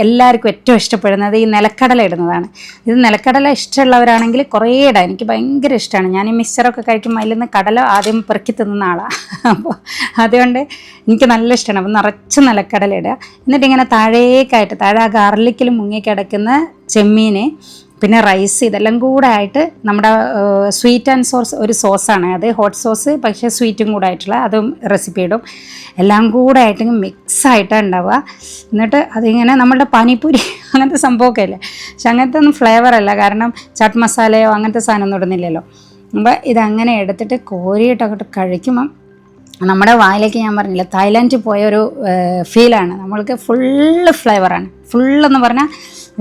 എല്ലാവർക്കും ഏറ്റവും ഇഷ്ടപ്പെടുന്നത് ഈ നിലക്കടല ഇടുന്നതാണ്. ഇത് നിലക്കടല ഇഷ്ടമുള്ളവരാണെങ്കിൽ കുറേ ഇടാം. എനിക്ക് ഭയങ്കര ഇഷ്ടമാണ്. ഞാൻ ഈ മിക്സറൊക്കെ കഴിക്കുമ്പോൾ അതിൽ നിന്ന് കടല ആദ്യം പെറുക്കി തിന്നുന്ന ആളാണ്. അപ്പോൾ അതുകൊണ്ട് എനിക്ക് നല്ല ഇഷ്ടമാണ്. അപ്പോൾ നിറച്ച് നിലക്കടല ഇടുക. എന്നിട്ട് ഇങ്ങനെ താഴേക്കായിട്ട് താഴെ ആ ഗാർലിക്കിൽ മുങ്ങിക്കിടക്കുന്ന ചെമ്മീൻ, പിന്നെ റൈസ്, ഇതെല്ലാം കൂടെ ആയിട്ട് നമ്മുടെ സ്വീറ്റ് ആൻഡ് സോസ് ഒരു സോസാണ് അത്, ഹോട്ട് സോസ് പക്ഷേ സ്വീറ്റും കൂടെ ആയിട്ടുള്ള അതും റെസിപ്പി ഇടും. എല്ലാം കൂടെ ആയിട്ട് മിക്സായിട്ടാണ് ഉണ്ടാവുക. എന്നിട്ട് അതിങ്ങനെ നമ്മളുടെ പാനിപ്പൂരി അങ്ങനത്തെ സംഭവമൊക്കെ അല്ലേ, പക്ഷെ അങ്ങനത്തെ ഒന്നും ഫ്ലേവർ അല്ല, കാരണം ചാട്ട് മസാലയോ അങ്ങനത്തെ സാധനമൊന്നും ഇടുന്നില്ലല്ലോ. അപ്പോൾ ഇതങ്ങനെ എടുത്തിട്ട് കോരിയിട്ടൊക്കെ കഴിക്കുമ്പം നമ്മുടെ വായിലേക്ക്, ഞാൻ പറഞ്ഞില്ല, തായ്ലാൻഡിൽ പോയ ഒരു ഫീലാണ്. നമ്മൾക്ക് ഫുള്ള് ഫ്ലേവറാണ്. ഫുള്ളെന്ന് പറഞ്ഞാൽ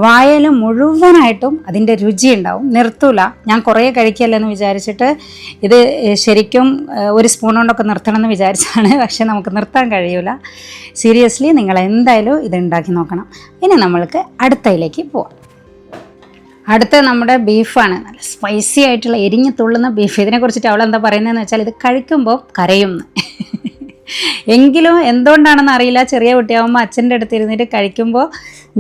വായയിൽ മുഴുവനായിട്ടും അതിൻ്റെ രുചി ഉണ്ടാവും, നിർത്തൂല. ഞാൻ കുറേ കഴിക്കല്ലെന്ന് വിചാരിച്ചിട്ട് ഇത് ശരിക്കും ഒരു സ്പൂൺ കൊണ്ടൊക്കെ നിർത്തണം എന്ന് വിചാരിച്ചാണ്, പക്ഷെ നമുക്ക് നിർത്താൻ കഴിയില്ല. സീരിയസ്ലി നിങ്ങൾ എന്തായാലും ഇത് ഉണ്ടാക്കി നോക്കണം. ഇനി നമ്മൾക്ക് അടുത്തയിലേക്ക് പോവാം. അടുത്ത നമ്മുടെ ബീഫാണ്. നല്ല സ്പൈസി ആയിട്ടുള്ള എരിഞ്ഞ് തുള്ളുന്ന ബീഫ്. ഇതിനെക്കുറിച്ചിട്ട് അവളെന്താ പറയുന്നതെന്ന് വെച്ചാൽ ഇത് കഴിക്കുമ്പോൾ കരയുമെന്ന്. എങ്കിലും എന്തുകൊണ്ടാണെന്ന് അറിയില്ല, ചെറിയ കുട്ടിയാകുമ്പോൾ അച്ഛൻ്റെ അടുത്ത് ഇരുന്നിട്ട് കഴിക്കുമ്പോൾ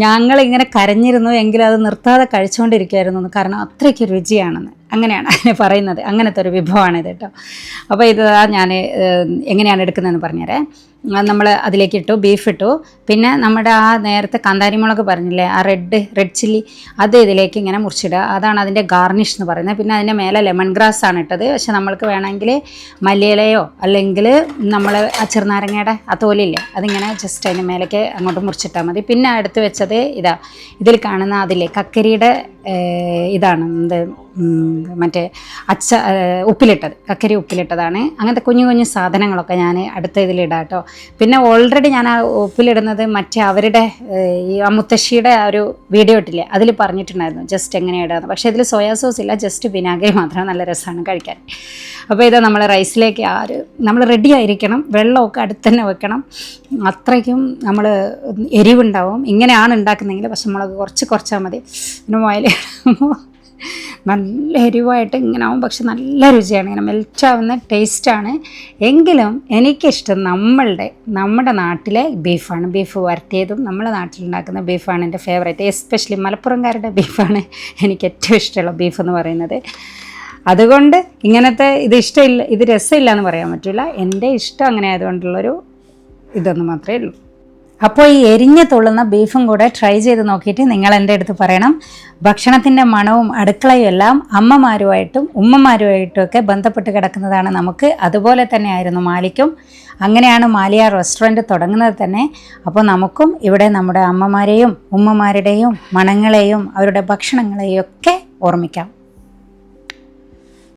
ഞങ്ങളിങ്ങനെ കരഞ്ഞിരുന്നു, എങ്കിലും അത് നിർത്താതെ കഴിച്ചുകൊണ്ടിരിക്കുമായിരുന്നു, കാരണം അത്രയ്ക്ക് രുചിയാണെന്ന്. അങ്ങനെയാണ് അതിനെ പറയുന്നത്. അങ്ങനത്തെ ഒരു വിഭവമാണിത് കേട്ടോ. അപ്പോൾ ഇത് ഞാൻ എങ്ങനെയാണ് എടുക്കുന്നതെന്ന് പറഞ്ഞുതരാം. നമ്മൾ അതിലേക്ക് ഇട്ടു, ബീഫ് ഇട്ടു, പിന്നെ നമ്മുടെ ആ നേരത്തെ കാന്താരിമുളക് പറഞ്ഞില്ലേ, ആ റെഡ് ചില്ലി, അത് ഇതിലേക്ക് ഇങ്ങനെ മുറിച്ചിടുക. അതാണ് അതിൻ്റെ ഗാർണിഷ് എന്ന് പറയുന്നത്. പിന്നെ അതിൻ്റെ മേലെ ലെമൺ ഗ്രാസ് ആണ് ഇട്ടത്. പക്ഷെ നമ്മൾക്ക് വേണമെങ്കിൽ മല്ലിയിലയോ അല്ലെങ്കിൽ നമ്മൾ ആ ചെറുനാരങ്ങയുടെ ആ തോലില്ലേ, അതിങ്ങനെ ജസ്റ്റ് അതിൻ്റെ മേലേക്ക് അങ്ങോട്ട് മുറിച്ചിട്ടാൽ മതി. പിന്നെ എടുത്ത് വെച്ചത് ഇതിൽ കാണുന്ന അതില്ലേ കക്കരിയുടെ ഇതാണ് മറ്റേ ഉപ്പിലിട്ടത്, കക്കരി ഉപ്പിലിട്ടതാണ്. അങ്ങനത്തെ കുഞ്ഞു കുഞ്ഞു സാധനങ്ങളൊക്കെ ഞാൻ അടുത്ത ഇതിലിടാം കേട്ടോ. പിന്നെ ഓൾറെഡി ഞാൻ ആ ഉപ്പിലിടുന്നത് മറ്റേ അവരുടെ ഈ മുത്തശ്ശിയുടെ ആ ഒരു വീഡിയോ ഇട്ടില്ലേ, അതിൽ പറഞ്ഞിട്ടുണ്ടായിരുന്നു ജസ്റ്റ് എങ്ങനെ ഇടാന്ന്. പക്ഷേ ഇതിൽ സോയാ സോസ് ഇല്ല, ജസ്റ്റ് വിനാഗിരി മാത്രം. നല്ല രസമാണ് കഴിക്കാൻ. അപ്പോൾ ഇത് നമ്മൾ റൈസിലേക്ക് നമ്മൾ റെഡി ആയിരിക്കണം. വെള്ളമൊക്കെ അടുത്ത് തന്നെ വെക്കണം. അത്രയ്ക്കും നമ്മൾ എരിവുണ്ടാവും. ഇങ്ങനെയാണ് ഉണ്ടാക്കുന്നതെങ്കിൽ പക്ഷെ മുളക് കുറച്ചാൽ മതി. പിന്നെ മുയലിടുമ്പോൾ നല്ല എരിവായിട്ട് ഇങ്ങനെ ആവും, പക്ഷെ നല്ല രുചിയാണ്, ഇങ്ങനെ മെൽറ്റാവുന്ന ടേസ്റ്റാണ്. എങ്കിലും എനിക്കിഷ്ടം നമ്മുടെ നാട്ടിലെ ബീഫാണ്. ബീഫ് വരട്ടിയതും നമ്മുടെ നാട്ടിലുണ്ടാക്കുന്ന ബീഫാണ് എൻ്റെ ഫേവറേറ്റ്. എസ്പെഷ്യലി മലപ്പുറംകാരുടെ ബീഫാണ് എനിക്ക് ഏറ്റവും ഇഷ്ടമുള്ള ബീഫ് എന്ന് പറയുന്നത്. അതുകൊണ്ട് ഇങ്ങനത്തെ ഇത് ഇഷ്ടമില്ല, ഇത് രസമില്ല എന്ന് പറയാൻ പറ്റില്ല. എൻ്റെ ഇഷ്ടം അങ്ങനെ ആയതുകൊണ്ടുള്ളൊരു ഇതൊന്നും മാത്രമേ ഉള്ളൂ. അപ്പോൾ ഈ എരിഞ്ഞ് തുള്ളുന്ന ബീഫും കൂടെ ട്രൈ ചെയ്ത് നോക്കിയിട്ട് നിങ്ങൾ എൻ്റെ അടുത്ത് പറയണം. ഭക്ഷണത്തിൻ്റെ മണവും അടുക്കളയും എല്ലാം അമ്മമാരുമായിട്ടും ഉമ്മമാരുമായിട്ടും ഒക്കെ ബന്ധപ്പെട്ട് കിടക്കുന്നതാണ് നമുക്ക്. അതുപോലെ തന്നെ ആയിരുന്നു മാലിക്കും. അങ്ങനെയാണ് മാലിയ റെസ്റ്റോറൻറ്റ് തുടങ്ങുന്നത് തന്നെ. അപ്പോൾ നമുക്കും ഇവിടെ നമ്മുടെ അമ്മമാരെയും ഉമ്മമാരുടെയും മണങ്ങളെയും അവരുടെ ഭക്ഷണങ്ങളെയും ഒക്കെ ഓർമ്മിക്കാം.